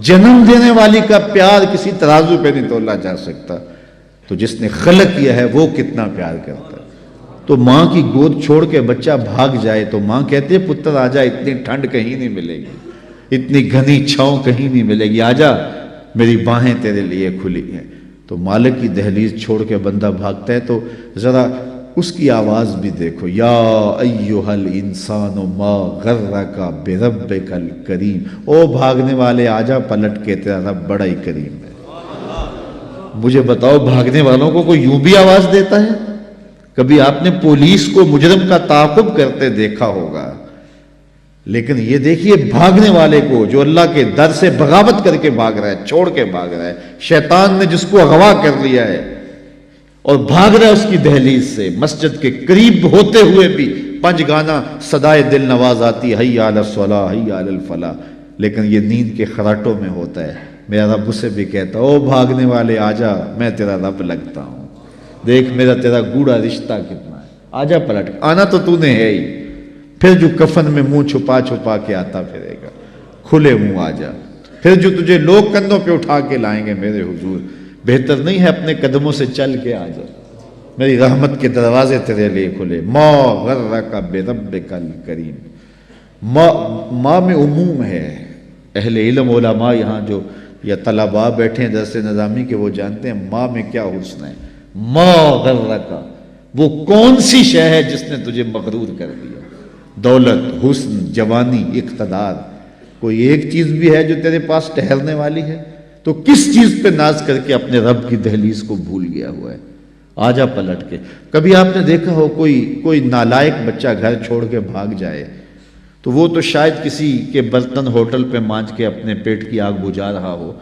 جنم دینے والی کا پیار کسی ترازو پہ نہیں تولا جا سکتا، تو جس نے خلق کیا ہے وہ کتنا پیار کرتا ہے۔ تو ماں کی گود چھوڑ کے بچہ بھاگ جائے تو ماں کہتی ہے پتر آجا، اتنی ٹھنڈ کہیں نہیں ملے گی، اتنی گھنی چھاؤں کہیں نہیں ملے گی، آجا میری باہیں تیرے لیے کھلی ہیں۔ تو مالک کی دہلیز چھوڑ کے بندہ بھاگتا ہے تو ذرا اس کی آواز بھی دیکھو، یا ایھا الانسان ما غرک بربک الکریم، او بھاگنے والے آجا پلٹ کے، تیرا رب بڑا ہی کریم ہے۔ مجھے بتاؤ بھاگنے والوں کو کوئی یوں بھی آواز دیتا ہے؟ کبھی آپ نے پولیس کو مجرم کا تعاقب کرتے دیکھا ہوگا، لیکن یہ دیکھیے بھاگنے والے کو جو اللہ کے در سے بغاوت کر کے بھاگ رہا ہے، چھوڑ کے بھاگ رہا ہے، شیطان نے جس کو اغوا کر لیا ہے اور بھاگ رہا ہے اس کی دہلیز سے، مسجد کے قریب ہوتے ہوئے بھی 5 گانا صدائے دل نواز آتی، حی علی الصلاۃ حی علی الفلاح، لیکن یہ نیند کے خراٹوں میں ہوتا ہے۔ میرا رب اسے بھی کہتا، او بھاگنے والے آجا، میں تیرا رب لگتا ہوں، دیکھ میرا تیرا گوڑا رشتہ کتنا ہے، آجا پلٹ، آنا تو تو نے ہے ہی، پھر جو کفن میں منہ چھپا چھپا کے آتا پھرے گا، کھلے منہ آجا، پھر جو تجھے لوگ کندھوں پہ اٹھا کے لائیں گے میرے حضور، بہتر نہیں ہے اپنے قدموں سے چل کے آجا، میری رحمت کے دروازے تیرے لیے کھلے۔ ما غرک بربک الکریم، ماں میں عموم ہے، اہل علم علماء یہاں جو یا طلباء بیٹھے ہیں درس نظامی کے وہ جانتے ہیں ماں میں کیا حسن ہے۔ ما غرک، وہ کون سی شے ہے جس نے تجھے مغرور کر دیا؟ دولت، حسن، جوانی، اقتدار، کوئی ایک چیز بھی ہے جو تیرے پاس ٹھہرنے والی ہے؟ تو کس چیز پہ ناز کر کے اپنے رب کی دہلیز کو بھول گیا ہوا ہے؟ آجا پلٹ کے۔ کبھی آپ نے دیکھا ہو کوئی نالائق بچہ گھر چھوڑ کے بھاگ جائے تو وہ تو شاید کسی کے برتن ہوٹل پہ مانج کے اپنے پیٹ کی آگ بجھا رہا ہو،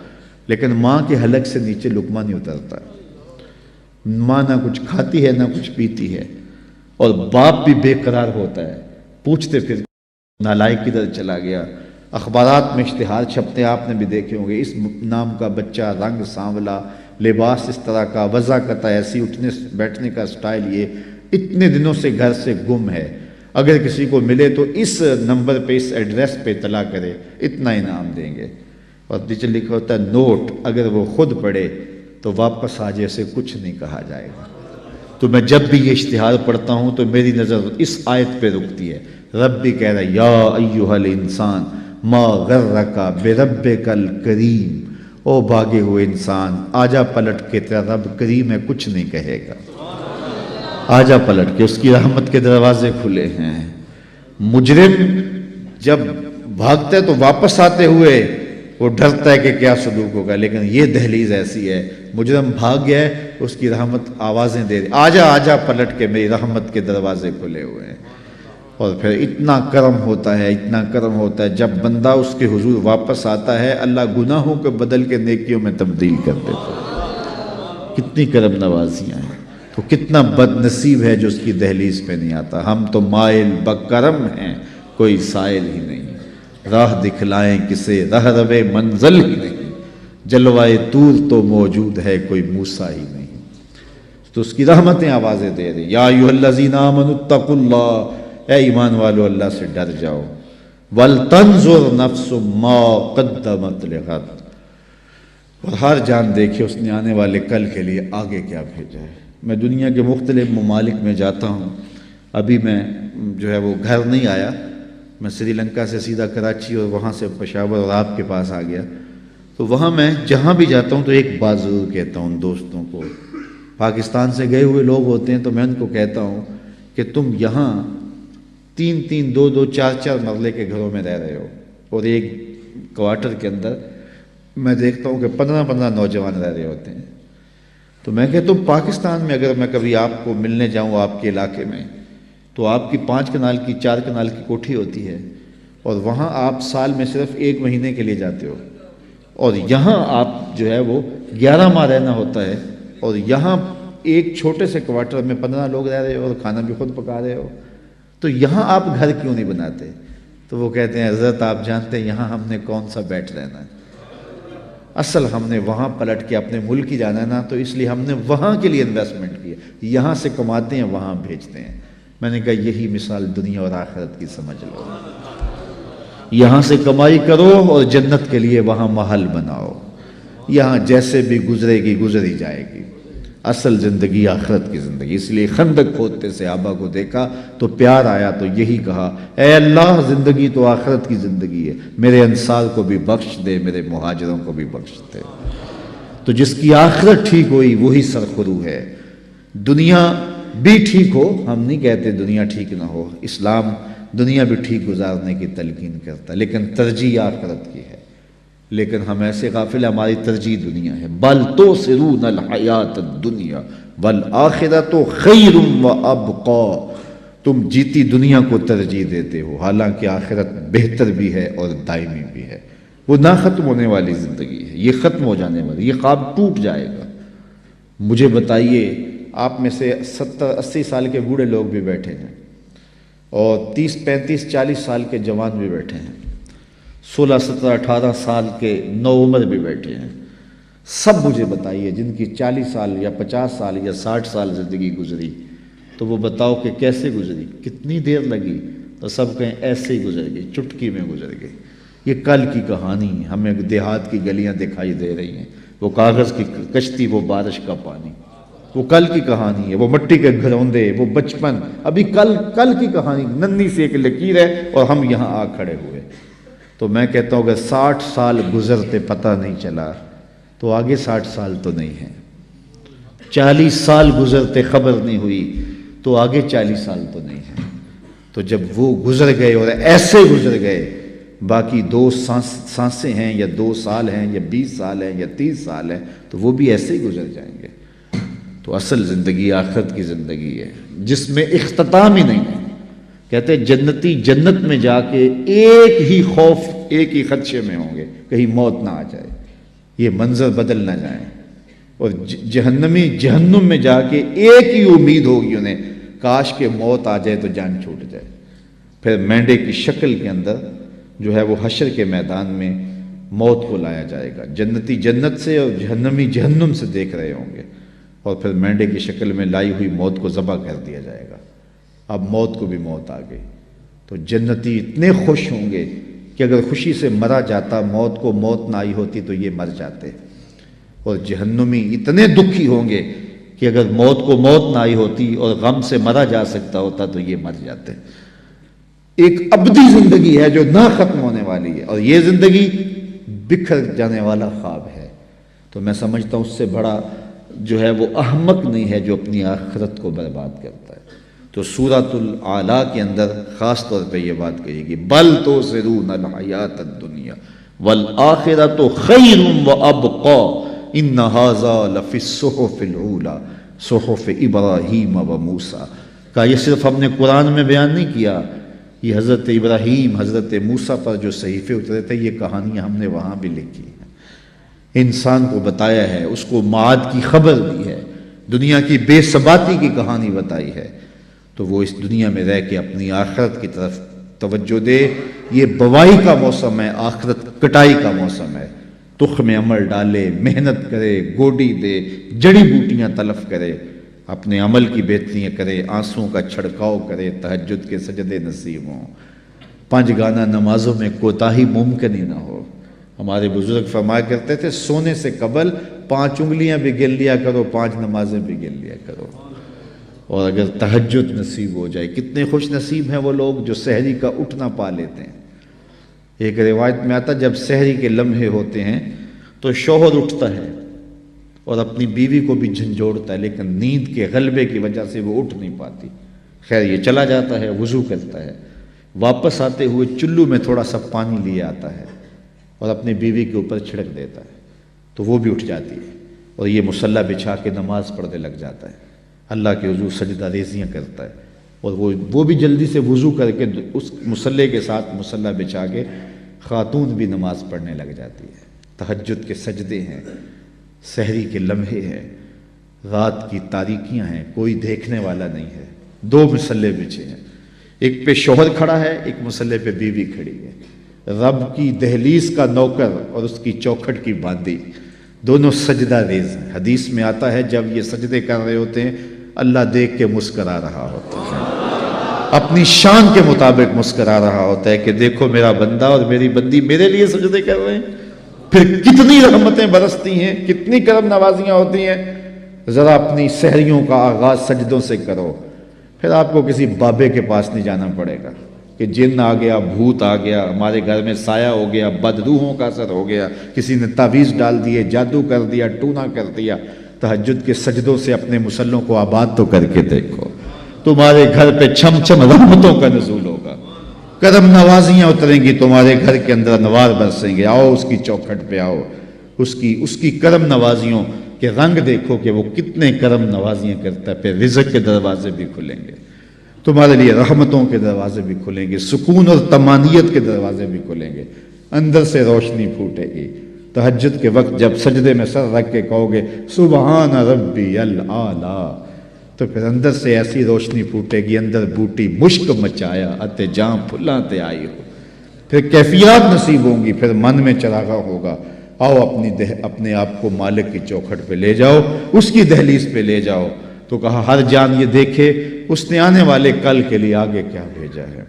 لیکن ماں کے حلق سے نیچے لقمہ نہیں اترتا۔ ماں نہ کچھ کھاتی ہے نہ کچھ پیتی ہے، اور باپ بھی بے قرار ہوتا ہے، پوچھتے پھر نالائق کدھر چلا گیا۔ اخبارات میں اشتہار چھپتے، آپ نے بھی دیکھے ہوں گے، اس نام کا بچہ، رنگ سانولا، لباس اس طرح کا، وضاقت ایسی، اٹھنے بیٹھنے کا سٹائل یہ، اتنے دنوں سے گھر سے گم ہے، اگر کسی کو ملے تو اس نمبر پہ، اس ایڈریس پہ اطلاع کرے، اتنا انعام دیں گے۔ اور نیچے لکھا ہوتا ہے نوٹ، اگر وہ خود پڑھے تو واپس آ جیسے کچھ نہیں کہا جائے گا۔ تو میں جب بھی یہ اشتہار پڑھتا ہوں تو میری نظر اس آیت پہ رکتی ہے۔ رب بھی کہہ رہا ہے یا ایھا الانسان ما غرک بربک الکریم، او بھاگے ہوئے انسان، آجا پلٹ کے، تیرا رب کریم ہے، کچھ نہیں کہے گا۔ آجا پلٹ کے، اس کی رحمت کے دروازے کھلے ہیں۔ مجرم جب بھاگتا ہے تو واپس آتے ہوئے وہ ڈرتا ہے کہ کیا سلوک ہوگا، لیکن یہ دہلیز ایسی ہے، مجرم بھاگ گیا ہے، اس کی رحمت آوازیں دے رہی، آجا آجا پلٹ کے، میری رحمت کے دروازے کھلے ہوئے ہیں۔ اور پھر اتنا کرم ہوتا ہے، اتنا کرم ہوتا ہے، جب بندہ اس کے حضور واپس آتا ہے، اللہ گناہوں کو بدل کے نیکیوں میں تبدیل کر دیتا ہے۔ کتنی کرم نوازیاں ہیں، تو کتنا بد نصیب ہے جو اس کی دہلیز پہ نہیں آتا۔ ہم تو مائل بکرم ہیں، کوئی سائل ہی نہیں، راہ دکھلائیں کسے، رہ روے منزل ہی نہیں، جلوائے طور تو موجود ہے، کوئی موسیٰ ہی نہیں۔ تو اس کی رحمتیں آوازیں دے رہی، یا ایھا الذین آمنوا اتقوا اللہ، اے ایمان والو اللہ سے ڈر جاؤ، وَلْتَنْظُرْ نَفْسٌ مَا قَدَّمَتْ لِغَدٍ، اور ہر جان دیکھے اس نے آنے والے کل کے لیے آگے کیا بھیجا ہے۔ میں دنیا کے مختلف ممالک میں جاتا ہوں، ابھی میں جو ہے وہ گھر نہیں آیا، میں سری لنکا سے سیدھا کراچی اور وہاں سے پشاور اور آپ کے پاس آ گیا، تو وہاں میں جہاں بھی جاتا ہوں تو ایک بات ضرور کہتا ہوں دوستوں کو، پاکستان سے گئے ہوئے لوگ ہوتے ہیں تو میں ان کو کہتا ہوں کہ تم یہاں 3-3 2-2 4-4 مرلے کے گھروں میں رہ رہے ہو، اور ایک کوارٹر کے اندر میں دیکھتا ہوں کہ 15-15 نوجوان رہ رہے ہوتے ہیں۔ تو میں کہتا ہوں پاکستان میں اگر میں کبھی آپ کو ملنے جاؤں آپ کے علاقے میں، تو آپ کی 5 کنال کی 4 کنال کی کوٹھی ہوتی ہے، اور وہاں آپ سال میں صرف 1 مہینے کے لیے جاتے ہو، اور یہاں آپ جو ہے وہ 11 ماہ رہنا ہوتا ہے، اور یہاں ایک چھوٹے سے کوارٹر میں 15 لوگ رہ رہے ہو اور کھانا بھی خود پکا رہے ہو، تو یہاں آپ گھر کیوں نہیں بناتے؟ تو وہ کہتے ہیں حضرت آپ جانتے ہیں یہاں ہم نے کون سا بیٹھ رہنا ہے، اصل ہم نے وہاں پلٹ کے اپنے ملک ہی جانا ہے نا، تو اس لیے ہم نے وہاں کے لیے انویسٹمنٹ کی ہے، یہاں سے کماتے ہیں وہاں بھیجتے ہیں۔ میں نے کہا یہی مثال دنیا اور آخرت کی سمجھ لو، یہاں سے کمائی کرو اور جنت کے لیے وہاں محل بناؤ، یہاں جیسے بھی گزرے گی گزری جائے گی، اصل زندگی آخرت کی زندگی۔ اس لیے خندق کھودتے صحابہ کو دیکھا تو پیار آیا تو یہی کہا، اے اللہ زندگی تو آخرت کی زندگی ہے، میرے انصار کو بھی بخش دے، میرے مہاجروں کو بھی بخش دے۔ تو جس کی آخرت ٹھیک ہوئی وہی سرخرو ہے۔ دنیا بھی ٹھیک ہو، ہم نہیں کہتے دنیا ٹھیک نہ ہو، اسلام دنیا بھی ٹھیک گزارنے کی تلقین کرتا، لیکن ترجیح آخرت کی ہے۔ لیکن ہم ایسے غافل، ہماری ترجیح دنیا ہے۔ بل تؤثرون الحیات الدنیا والآخرۃ خیر وابقی، تم جیتی دنیا کو ترجیح دیتے ہو، حالانکہ آخرت بہتر بھی ہے اور دائمی بھی ہے۔ وہ نہ ختم ہونے والی زندگی ہے، یہ ختم ہو جانے والی، یہ خواب ٹوٹ جائے گا۔ مجھے بتائیے، آپ میں سے 70-80 سال کے بوڑھے لوگ بھی بیٹھے ہیں، اور 30-35-40 سال کے جوان بھی بیٹھے ہیں، 16-17-18 سال کے نوعمر بھی بیٹھے ہیں۔ سب مجھے بتائیے جن کی 40 سال یا 50 سال یا 60 سال زندگی گزری، تو وہ بتاؤ کہ کیسے گزری، کتنی دیر لگی؟ تو سب کہیں ایسے ہی گزر گئی، چٹکی میں گزر گئی۔ یہ کل کی کہانی، ہمیں دیہات کی گلیاں دکھائی دے رہی ہیں، وہ کاغذ کی کشتی، وہ بارش کا پانی، وہ کل کی کہانی ہے، وہ مٹی کے گھروندے، وہ بچپن، ابھی کل کی کہانی، ننھی سی ایک لکیر ہے اور ہم یہاں آ کھڑے ہوئے۔ تو میں کہتا ہوں کہ 60 سال گزرتے پتہ نہیں چلا تو آگے 60 سال تو نہیں ہے، 40 سال گزرتے خبر نہیں ہوئی تو آگے 40 سال تو نہیں ہے۔ تو جب وہ گزر گئے اور ایسے گزر گئے، باقی 2 سانسیں ہیں یا 2 سال ہیں یا 20 سال ہیں یا 30 سال ہیں، تو وہ بھی ایسے ہی گزر جائیں گے۔ تو اصل زندگی آخرت کی زندگی ہے جس میں اختتام ہی نہیں ہے۔ کہتے ہیں جنتی جنت میں جا کے ایک ہی خوف، ایک ہی خدشے میں ہوں گے کہیں موت نہ آ جائے، یہ منظر بدل نہ جائیں، اور جہنمی جہنم میں جا کے ایک ہی امید ہوگی انہیں، کاش کہ موت آ جائے تو جان چھوٹ جائے۔ پھر مینڈے کی شکل کے اندر جو ہے وہ حشر کے میدان میں موت کو لایا جائے گا، جنتی جنت سے اور جہنمی جہنم سے دیکھ رہے ہوں گے، اور پھر مینڈے کی شکل میں لائی ہوئی موت کو ذبح کر دیا جائے گا۔ اب موت کو بھی موت آ گئی تو جنتی اتنے خوش ہوں گے کہ اگر خوشی سے مرا جاتا، موت کو موت نہ آئی ہوتی تو یہ مر جاتے، اور جہنمی اتنے دکھی ہوں گے کہ اگر موت کو موت نہ آئی ہوتی اور غم سے مرا جا سکتا ہوتا تو یہ مر جاتے۔ ایک ابدی زندگی ہے جو نہ ختم ہونے والی ہے، اور یہ زندگی بکھر جانے والا خواب ہے۔ تو میں سمجھتا ہوں اس سے بڑا جو ہے وہ احمق نہیں ہے جو اپنی آخرت کو برباد کرتا ہے۔ تو سورۃ الاعلیٰ کے اندر خاص طور پہ یہ بات کہی گی، بل تؤثرون الحیاۃ الدنیا والآخرۃ خیر وابقی ان ھذا لفی الصحف الأولی صحف ابراہیم وموسیٰ۔ کہا یہ صرف ہم نے قرآن میں بیان نہیں کیا، یہ حضرت ابراہیم حضرت موسیٰ پر جو صحیفے اترے تھے یہ کہانیاں ہم نے وہاں بھی لکھی ہیں، انسان کو بتایا ہے، اس کو معاد کی خبر دی ہے، دنیا کی بے ثباتی کی کہانی بتائی ہے، تو وہ اس دنیا میں رہ کے اپنی آخرت کی طرف توجہ دے۔ یہ بوائی کا موسم ہے، آخرت کٹائی کا موسم ہے، تخم عمل ڈالے، محنت کرے، گوڈی دے، جڑی بوٹیاں تلف کرے، اپنے عمل کی بہتریاں کرے، آنسوں کا چھڑکاؤ کرے، تہجد کے سجدے نصیب ہوں، 5 گانا نمازوں میں کوتاہی ممکن ہی نہ ہو۔ ہمارے بزرگ فرمایا کرتے تھے سونے سے قبل 5 انگلیاں بھی گن لیا کرو، 5 نمازیں بھی گن لیا کرو، اور اگر تہجد نصیب ہو جائے۔ کتنے خوش نصیب ہیں وہ لوگ جو سحری کا اٹھنا پا لیتے ہیں۔ ایک روایت میں آتا جب سحری کے لمحے ہوتے ہیں تو شوہر اٹھتا ہے اور اپنی بیوی کو بھی جھنجھوڑتا ہے، لیکن نیند کے غلبے کی وجہ سے وہ اٹھ نہیں پاتی۔ خیر یہ چلا جاتا ہے، وضو کرتا ہے، واپس آتے ہوئے چلو میں تھوڑا سا پانی لیے آتا ہے اور اپنی بیوی کے اوپر چھڑک دیتا ہے، تو وہ بھی اٹھ جاتی ہے اور یہ مصلی بچھا کے نماز پڑھنے لگ جاتا ہے، اللہ کے حضور سجدہ ریزیاں کرتا ہے، اور وہ بھی جلدی سے وضو کر کے اس مصلی کے ساتھ مصلی بچھا کے خاتون بھی نماز پڑھنے لگ جاتی ہے۔ تہجد کے سجدے ہیں، سحری کے لمحے ہیں، رات کی تاریکیاں ہیں، کوئی دیکھنے والا نہیں ہے، 2 مصلے بچھے ہیں، ایک پہ شوہر کھڑا ہے، ایک مصلے پہ بیوی کھڑی ہے، رب کی دہلیز کا نوکر اور اس کی چوکھٹ کی باندی، دونوں سجدہ ریز ہیں۔ حدیث میں آتا ہے جب یہ سجدے کر رہے ہوتے ہیں اللہ دیکھ کے مسکرا رہا ہوتا ہے، اپنی شان کے مطابق مسکرا رہا ہوتا ہے کہ دیکھو میرا بندہ اور میری بندی میرے لیے سجدے کر رہے ہیں، پھر کتنی رحمتیں برستی ہیں، کتنی کرم نوازیاں ہوتی ہیں۔ ذرا اپنی سحریوں کا آغاز سجدوں سے کرو، پھر آپ کو کسی بابے کے پاس نہیں جانا پڑے گا کہ جن آ گیا، بھوت آ گیا، ہمارے گھر میں سایہ ہو گیا، بدروحوں کا اثر ہو گیا، کسی نے تعویذ ڈال دیے، جادو کر دیا، ٹونا کر دیا۔ تہجد کے سجدوں سے اپنے مسلوں کو آباد تو کر کے دیکھو، تمہارے گھر پہ چھم چھم رحمتوں کا نزول ہوگا، کرم نوازیاں اتریں گی تمہارے گھر کے اندر، انوار برسیں گے۔ آؤ اس کی چوکھٹ پہ آؤ، اس کی کرم نوازیوں کے رنگ دیکھو کہ وہ کتنے کرم نوازیاں کرتا ہے، پھر رزق کے دروازے بھی کھلیں گے تمہارے لیے، رحمتوں کے دروازے بھی کھلیں گے، سکون اور طمانینت کے دروازے بھی کھلیں گے، اندر سے روشنی پھوٹے گی۔ تہجد کے وقت جب سجدے میں سر رکھ کے کہو گے سبحان ربی الاعلیٰ، تو پھر اندر سے ایسی روشنی پھوٹے گی، اندر بوٹی مشک مچایا اتے جاں پھلاں تے آئی ہو، پھر کیفیات نصیب ہوں گی، پھر من میں چراغاں ہوگا۔ آؤ اپنے آپ کو مالک کی چوکھٹ پہ لے جاؤ، اس کی دہلیز پہ لے جاؤ۔ تو کہا ہر جان یہ دیکھے اس نے آنے والے کل کے لیے آگے کیا بھیجا ہے۔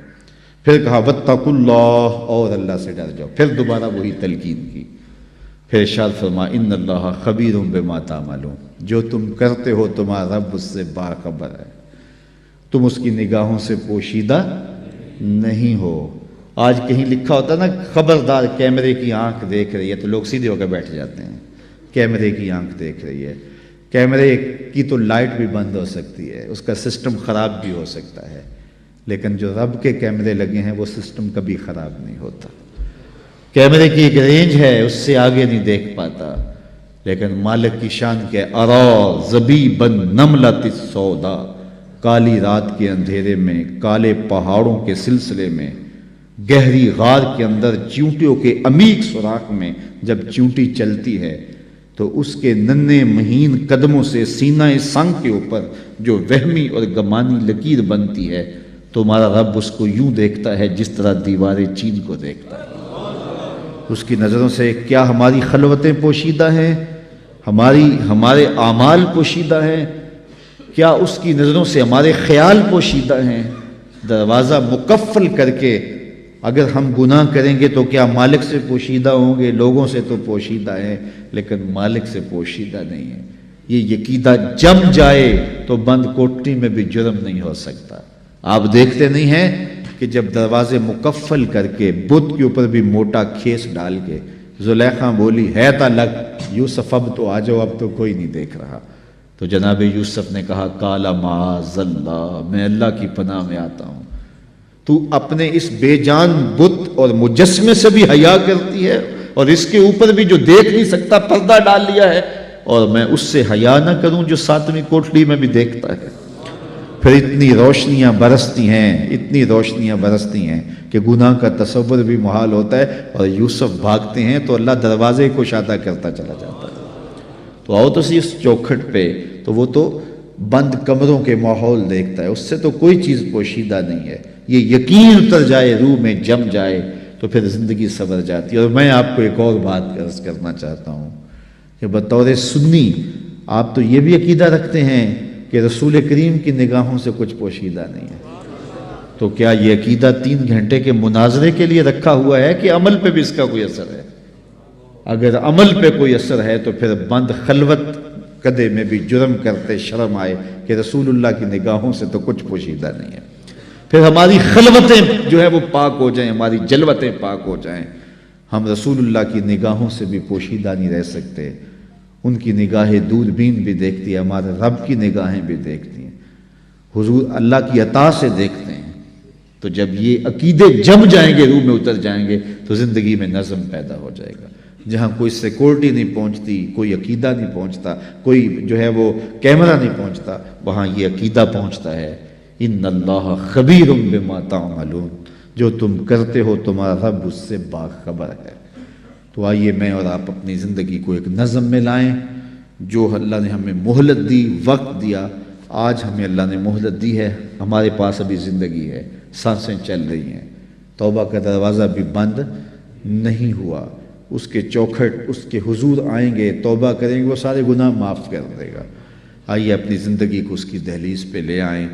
پھر کہا واتقوا اللہ، اور اللہ سے ڈر جاؤ، پھر دوبارہ وہی تلقین کی۔ پھر ارشاد فرما ان اللہ خبیر بما تعملون، جو تم کرتے ہو تمہارا رب اس سے باخبر ہے، تم اس کی نگاہوں سے پوشیدہ نہیں ہو۔ آج کہیں لکھا ہوتا نا خبردار کیمرے کی آنکھ دیکھ رہی ہے، تو لوگ سیدھے ہو کے بیٹھ جاتے ہیں، کیمرے کی آنکھ دیکھ رہی ہے۔ کیمرے کی تو لائٹ بھی بند ہو سکتی ہے، اس کا سسٹم خراب بھی ہو سکتا ہے، لیکن جو رب کے کیمرے لگے ہیں وہ سسٹم کبھی خراب نہیں ہوتا۔ کیمرے کی ایک رینج ہے، اس سے آگے نہیں دیکھ پاتا، لیکن مالک کی شان کے ارا زبیبن نملۃ السودا، کالی رات کے اندھیرے میں، کالے پہاڑوں کے سلسلے میں، گہری غار کے اندر چیونٹیوں کے عمیق سوراخ میں جب چیونٹی چلتی ہے تو اس کے ننھے مہین قدموں سے سینہ سنگ کے اوپر جو وہمی اور گمانی لکیر بنتی ہے، تمہارا رب اس کو یوں دیکھتا ہے جس طرح دیوار چین کو دیکھتا ہے۔ اس کی نظروں سے کیا ہماری خلوتیں پوشیدہ ہیں، ہمارے اعمال پوشیدہ ہیں؟ کیا اس کی نظروں سے ہمارے خیال پوشیدہ ہیں؟ دروازہ مقفل کر کے اگر ہم گناہ کریں گے تو کیا مالک سے پوشیدہ ہوں گے؟ لوگوں سے تو پوشیدہ ہیں لیکن مالک سے پوشیدہ نہیں ہے۔ یہ عقیدہ جم جائے تو بند کوٹری میں بھی جرم نہیں ہو سکتا۔ آپ دیکھتے نہیں ہیں کہ جب دروازے مقفل کر کے بت کے اوپر بھی موٹا کھیس ڈال کے زلیخا بولی ہے تا لگ یوسف اب تو آ جاؤ، اب تو کوئی نہیں دیکھ رہا، تو جناب یوسف نے کہا کالا معاذ اللہ، میں اللہ کی پناہ میں آتا ہوں، تو اپنے اس بے جان بت اور مجسمے سے بھی حیا کرتی ہے اور اس کے اوپر بھی جو دیکھ نہیں سکتا پردہ ڈال لیا ہے، اور میں اس سے حیا نہ کروں جو ساتویں کوٹڑی میں بھی دیکھتا ہے۔ پھر اتنی روشنیاں برستی ہیں کہ گناہ کا تصور بھی محال ہوتا ہے، اور یوسف بھاگتے ہیں تو اللہ دروازے کو کشادہ کرتا چلا جاتا ہے۔ تو آؤ تو سی اس چوکھٹ پہ، تو وہ تو بند کمروں کے ماحول دیکھتا ہے، اس سے تو کوئی چیز پوشیدہ نہیں ہے۔ یہ یقین اتر جائے، روح میں جم جائے تو پھر زندگی سنور جاتی ہے۔ اور میں آپ کو ایک اور بات عرض کرنا چاہتا ہوں کہ بطور سنی آپ تو یہ بھی عقیدہ رکھتے ہیں کہ رسول کریم کی نگاہوں سے کچھ پوشیدہ نہیں ہے، تو کیا یہ عقیدہ 3 گھنٹے کے مناظرے کے لیے رکھا ہوا ہے کہ عمل پہ بھی اس کا کوئی اثر ہے؟ اگر عمل پہ کوئی اثر ہے تو پھر بند خلوت کدے میں بھی جرم کرتے شرم آئے کہ رسول اللہ کی نگاہوں سے تو کچھ پوشیدہ نہیں ہے۔ پھر ہماری خلوتیں جو ہے وہ پاک ہو جائیں، ہماری جلوتیں پاک ہو جائیں، ہم رسول اللہ کی نگاہوں سے بھی پوشیدہ نہیں رہ سکتے۔ ان کی نگاہیں دوربین بھی دیکھتی ہے، ہمارے رب کی نگاہیں بھی دیکھتی ہیں، حضور اللہ کی عطا سے دیکھتے ہیں۔ تو جب یہ عقیدے جم جائیں گے، روح میں اتر جائیں گے، تو زندگی میں نظم پیدا ہو جائے گا۔ جہاں کوئی سیکورٹی نہیں پہنچتی، کوئی عقیدہ نہیں پہنچتا، کوئی جو ہے وہ کیمرہ نہیں پہنچتا، وہاں یہ عقیدہ پہنچتا ہے ان اللہ خبیر بما تعملون، جو تم کرتے ہو تمہارا رب اس سے باخبر ہے۔ تو آئیے میں اور آپ اپنی زندگی کو ایک نظم میں لائیں۔ جو اللہ نے ہمیں مہلت دی، وقت دیا، آج ہمیں اللہ نے مہلت دی ہے، ہمارے پاس ابھی زندگی ہے، سانسیں چل رہی ہیں، توبہ کا دروازہ بھی بند نہیں ہوا، اس کے چوکھٹ، اس کے حضور آئیں گے، توبہ کریں گے، وہ سارے گناہ معاف کر دے گا۔ آئیے اپنی زندگی کو اس کی دہلیز پہ لے آئیں۔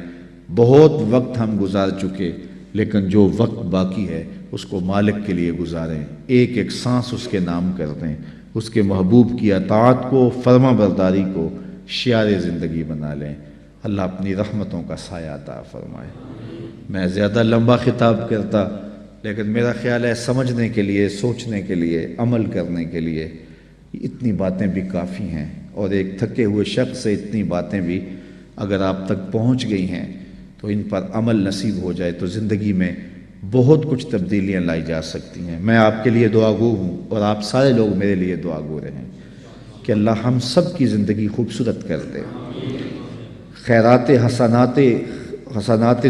بہت وقت ہم گزار چکے، لیکن جو وقت باقی ہے اس کو مالک کے لیے گزاریں، ایک ایک سانس اس کے نام کر دیں، اس کے محبوب کی اطاعت کو، فرما برداری کو شعار زندگی بنا لیں۔ اللہ اپنی رحمتوں کا سایہ عطا فرمائے۔ میں زیادہ لمبا خطاب کرتا، لیکن میرا خیال ہے سمجھنے کے لیے، سوچنے کے لیے، عمل کرنے کے لیے اتنی باتیں بھی کافی ہیں، اور ایک تھکے ہوئے شخص سے اتنی باتیں بھی اگر آپ تک پہنچ گئی ہیں تو ان پر عمل نصیب ہو جائے تو زندگی میں بہت کچھ تبدیلیاں لائی جا سکتی ہیں۔ میں آپ کے لیے دعا گو ہوں، اور آپ سارے لوگ میرے لیے دعا گو رہے ہیں کہ اللہ ہم سب کی زندگی خوبصورت کر دے، خیرات حسنات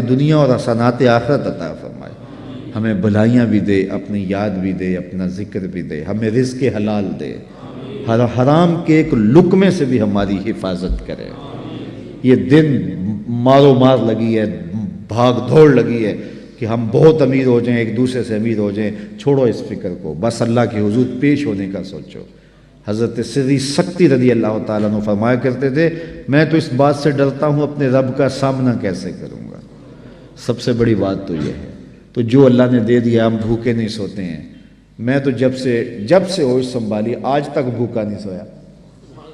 دنیا اور حسنات آخرت عطا فرمائے، ہمیں بھلائیاں بھی دے، اپنی یاد بھی دے، اپنا ذکر بھی دے، ہمیں رزق حلال دے، ہر حرام کے ایک لقمے سے بھی ہماری حفاظت کرے۔ یہ دن مارو مار لگی ہے، بھاگ دوڑ لگی ہے کہ ہم بہت امیر ہو جائیں، ایک دوسرے سے امیر ہو جائیں، چھوڑو اس فکر کو، بس اللہ کے حضور پیش ہونے کا سوچو۔ حضرت سری سکتی رضی اللہ تعالیٰ عنہ فرمایا کرتے تھے، میں تو اس بات سے ڈرتا ہوں اپنے رب کا سامنا کیسے کروں گا۔ سب سے بڑی بات تو یہ ہے، تو جو اللہ نے دے دیا ہم بھوکے نہیں سوتے ہیں۔ میں تو جب سے ہوش سنبھالی آج تک بھوکا نہیں سویا،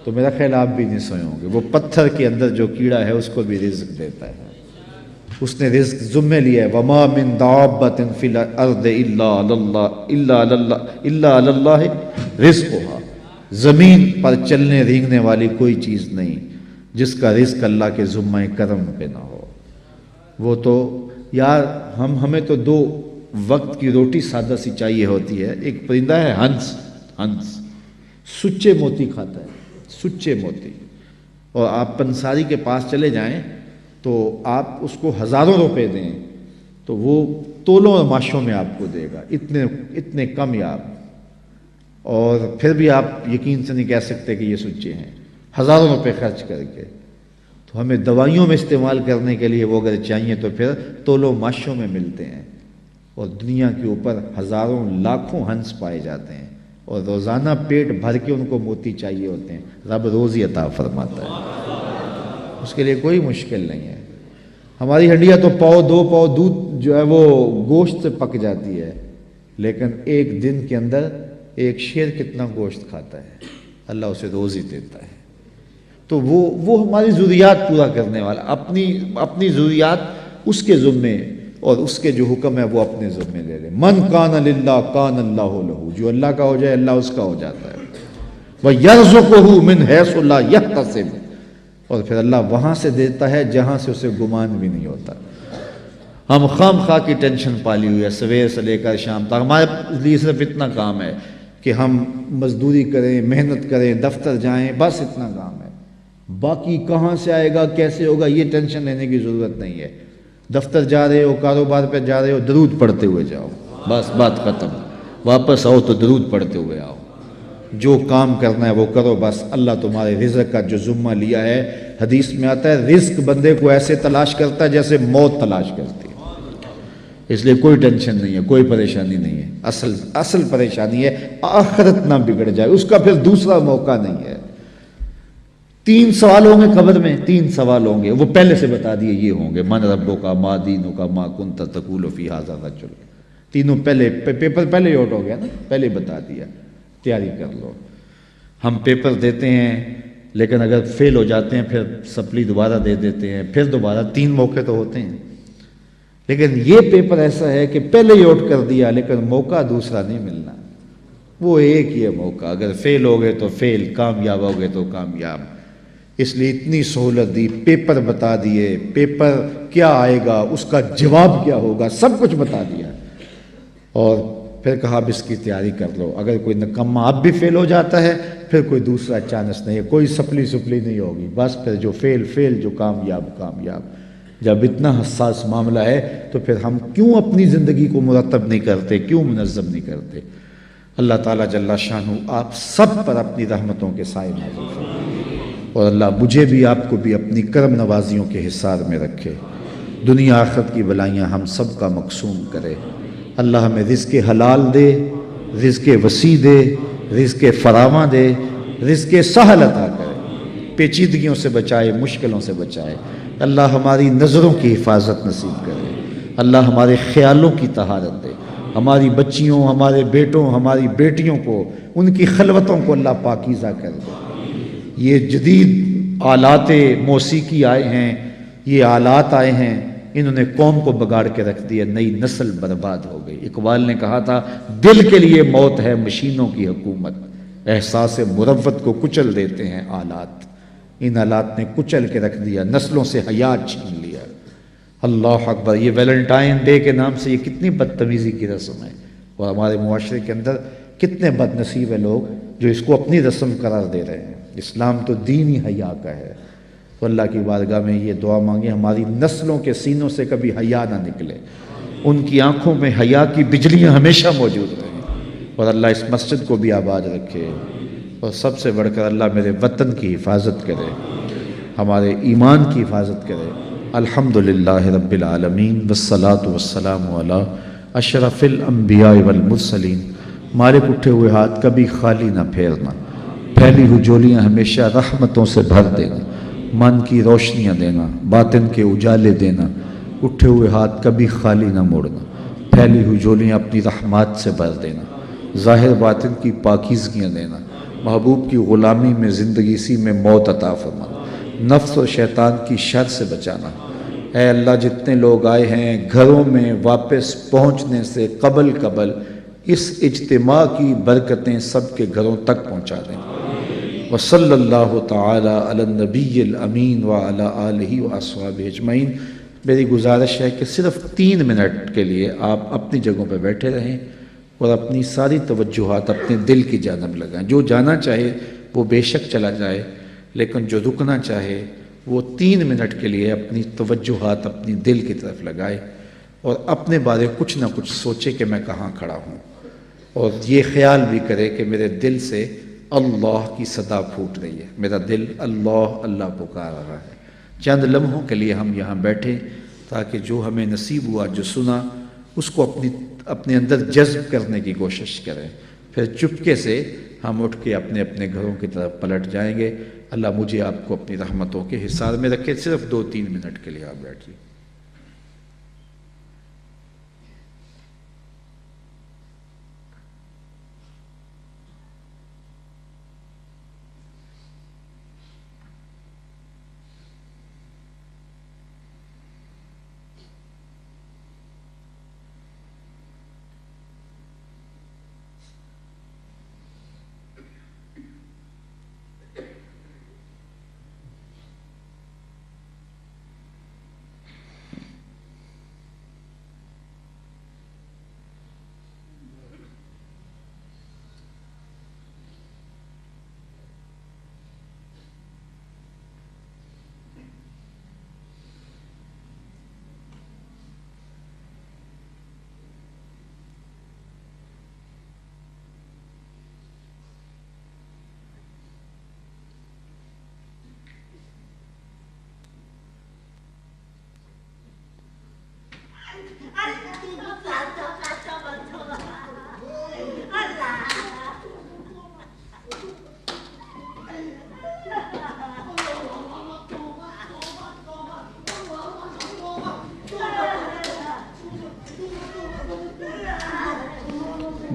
تو میرا خیال آپ بھی نہیں سوئے ہوں گے۔ وہ پتھر کے اندر جو کیڑا ہے اس کو بھی رزق دیتا ہے، اس نے رزق ذمہ لیا ہے۔ وَمَا مِن دَابَّةٍ فِي الْأَرْضِ إِلَّا عَلَى اللَّهِ رِزْقُهَا، زمین پر چلنے رینگنے والی کوئی چیز نہیں جس کا رزق اللہ کے ذمہ کرم پہ نہ ہو۔ وہ تو یار ہمیں تو 2 وقت کی روٹی سادہ سی چاہیے ہوتی ہے۔ ایک پرندہ ہے ہنس، سچے موتی کھاتا ہے، سچے موتی. اور آپ پنساری کے پاس چلے جائیں تو آپ اس کو ہزاروں روپے دیں تو وہ تولوں اور ماشوں میں آپ کو دے گا، اتنے کم یاب. اور پھر بھی آپ یقین سے نہیں کہہ سکتے کہ یہ سچے ہیں، ہزاروں روپے خرچ کر کے. تو ہمیں دوائیوں میں استعمال کرنے کے لیے وہ اگر چاہیے تو پھر تولوں ماشوں میں ملتے ہیں. اور دنیا کے اوپر ہزاروں لاکھوں ہنس پائے جاتے ہیں اور روزانہ پیٹ بھر کے ان کو موتی چاہیے ہوتے ہیں. رب روزی عطا فرماتا ہے، اس کے لیے کوئی مشکل نہیں ہے. ہماری ہڈیاں تو دو پاؤ دودھ جو ہے وہ گوشت سے پک جاتی ہے، لیکن ایک دن کے اندر ایک شیر کتنا گوشت کھاتا ہے، اللہ اسے روزی دیتا ہے. تو وہ ہماری ضروریات پورا کرنے والا، اپنی ضروریات اس کے ذمے اور اس کے جو حکم ہے وہ اپنے ذمے لے لے. من کان للہ کان اللہ لہ، جو اللہ کا ہو جائے اللہ اس کا ہو جاتا ہے. وَيَرْزُقُهُ مِنْ حَيْثُ لَا يَحْتَسِبُ، اور پھر اللہ وہاں سے دیتا ہے جہاں سے اسے گمان بھی نہیں ہوتا. ہم خام خواہ کی ٹینشن پالی ہوئی ہے سویر سے لے کر شام تک. ہمارے لیے صرف اتنا کام ہے کہ ہم مزدوری کریں، محنت کریں، دفتر جائیں، بس اتنا کام ہے. باقی کہاں سے آئے گا، کیسے ہوگا، یہ ٹینشن لینے کی ضرورت نہیں ہے. دفتر جا رہے ہو، کاروبار پہ جا رہے ہو، درود پڑھتے ہوئے جاؤ، بس بات ختم. واپس آؤ تو درود پڑھتے ہوئے آؤ. جو کام کرنا ہے وہ کرو، بس اللہ تمہارے رزق کا جو ذمہ لیا ہے. حدیث میں آتا ہے رزق بندے کو ایسے تلاش کرتا ہے جیسے موت تلاش کرتی ہے. اس لیے کوئی ٹینشن نہیں ہے، کوئی پریشانی نہیں ہے. اصل پریشانی ہے آخرت نہ بگڑ جائے، اس کا پھر دوسرا موقع نہیں ہے. 3 سوال ہوں گے قبر میں، 3 سوال ہوں گے، وہ پہلے سے بتا دیے یہ ہوں گے. من ربک ما دینک ما کنت تقول فی ھذا الرجل. تینوں پہلے پیپر پہلے ہی آؤٹ ہو گیا نا، پہلے بتا دیا. تیاری کر لو. ہم پیپر دیتے ہیں لیکن اگر فیل ہو جاتے ہیں پھر سپلی دوبارہ دے دیتے ہیں، پھر دوبارہ 3 موقع تو ہوتے ہیں. لیکن یہ پیپر ایسا ہے کہ پہلے ہی آؤٹ کر دیا لیکن موقع دوسرا نہیں ملنا. وہ ایک ہی ہے موقع، اگر فیل ہو گئے تو فیل، کامیاب ہو گئے تو کامیاب. اس لیے اتنی سہولت دی، پیپر بتا دیے، پیپر کیا آئے گا، اس کا جواب کیا ہوگا، سب کچھ بتا دیا. اور پھر کہا اب اس کی تیاری کر لو. اگر کوئی نکمہ اب بھی فیل ہو جاتا ہے پھر کوئی دوسرا چانس نہیں ہے، کوئی سپلی نہیں ہوگی، بس پھر جو فیل، جو کامیاب. جب اتنا حساس معاملہ ہے تو پھر ہم کیوں اپنی زندگی کو مرتب نہیں کرتے، کیوں منظم نہیں کرتے. اللہ تعالیٰ جل شانہ آپ سب پر اپنی رحمتوں کے سائے نازل فرمائے، اور اللہ مجھے بھی آپ کو بھی اپنی کرم نوازیوں کے حصار میں رکھے. دنیا آخرت کی بلائیاں ہم سب کا مقسوم کرے. اللہ ہمیں رزق حلال دے، رزق وسیع دے، رزق فراواں دے، رزق سہل عطا کرے، پیچیدگیوں سے بچائے، مشکلوں سے بچائے. اللہ ہماری نظروں کی حفاظت نصیب کرے. اللہ ہمارے خیالوں کی طہارت دے. ہماری بچیوں، ہمارے بیٹوں، ہماری بیٹیوں کو، ان کی خلوتوں کو اللہ پاکیزہ کر دے. یہ جدید آلات موسیقی آئے ہیں، یہ آلات آئے ہیں، انہوں نے قوم کو بگاڑ کے رکھ دیا، نئی نسل برباد ہو گئی. اقبال نے کہا تھا دل کے لیے موت ہے مشینوں کی حکومت، احساس مروت کو کچل دیتے ہیں آلات. ان آلات نے کچل کے رکھ دیا، نسلوں سے حیات چھین لیا. اللہ اکبر. یہ ویلنٹائن ڈے کے نام سے یہ کتنی بدتمیزی کی رسم ہے، اور ہمارے معاشرے کے اندر کتنے بد نصیب ہیں لوگ جو اس کو اپنی رسم قرار دے رہے ہیں. اسلام تو دین ہی حیا کا ہے. تو اللہ کی بارگاہ میں یہ دعا مانگے ہماری نسلوں کے سینوں سے کبھی حیا نہ نکلے، ان کی آنکھوں میں حیا کی بجلیاں ہمیشہ موجود رہیں، اور اللہ اس مسجد کو بھی آباد رکھے. اور سب سے بڑھ کر اللہ میرے وطن کی حفاظت کرے، ہمارے ایمان کی حفاظت کرے. الحمدللہ رب العالمین والصلاة والسلام علی اشرف الانبیاء والمرسلین. مالک اٹھے ہوئے ہاتھ کبھی خالی نہ پھیرنا، پھیلی ہوئی جولیاں ہمیشہ رحمتوں سے بھر دینا، من کی روشنیاں دینا، باطن کے اجالے دینا. اٹھے ہوئے ہاتھ کبھی خالی نہ موڑنا، پھیلی ہوئی جولیاں اپنی رحمات سے بھر دینا، ظاہر باطن کی پاکیزگیاں دینا. محبوب کی غلامی میں زندگی سی میں موت عطا فرمانا، نفس و شیطان کی شر سے بچانا. اے اللہ جتنے لوگ آئے ہیں گھروں میں واپس پہنچنے سے قبل اس اجتماع کی برکتیں سب کے گھروں تک پہنچا دیں. وصلی اللہ تعالی علی النبی الامین وعلی آلہ واصحابہ اجمعین. میری گزارش ہے کہ صرف 3 منٹ کے لیے آپ اپنی جگہوں پہ بیٹھے رہیں اور اپنی ساری توجہات اپنے دل کی جانب لگائیں. جو جانا چاہے وہ بے شک چلا جائے، لیکن جو رکنا چاہے وہ 3 منٹ کے لیے اپنی توجہات اپنی دل کی طرف لگائے اور اپنے بارے کچھ نہ کچھ سوچے کہ میں کہاں کھڑا ہوں، اور یہ خیال بھی کرے کہ میرے دل سے اللہ کی صدا پھوٹ رہی ہے، میرا دل اللہ اللہ پکار رہا ہے۔ چند لمحوں کے لیے ہم یہاں بیٹھے تاکہ جو ہمیں نصیب ہوا، جو سنا، اس کو اپنے اندر جذب کرنے کی کوشش کریں، پھر چپکے سے ہم اٹھ کے اپنے اپنے گھروں کی طرف پلٹ جائیں گے۔ اللہ مجھے آپ کو اپنی رحمتوں کے حصار میں رکھے۔ صرف 2-3 منٹ کے لیے آپ بیٹھیے۔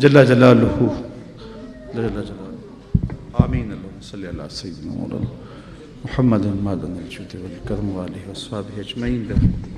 جل جلالہ جل جلالہ آمین۔ اللہم صلی اللہ سیدنا مولانا محمد مادن الجود والکرم وآلہ وصحبہ اجمعین۔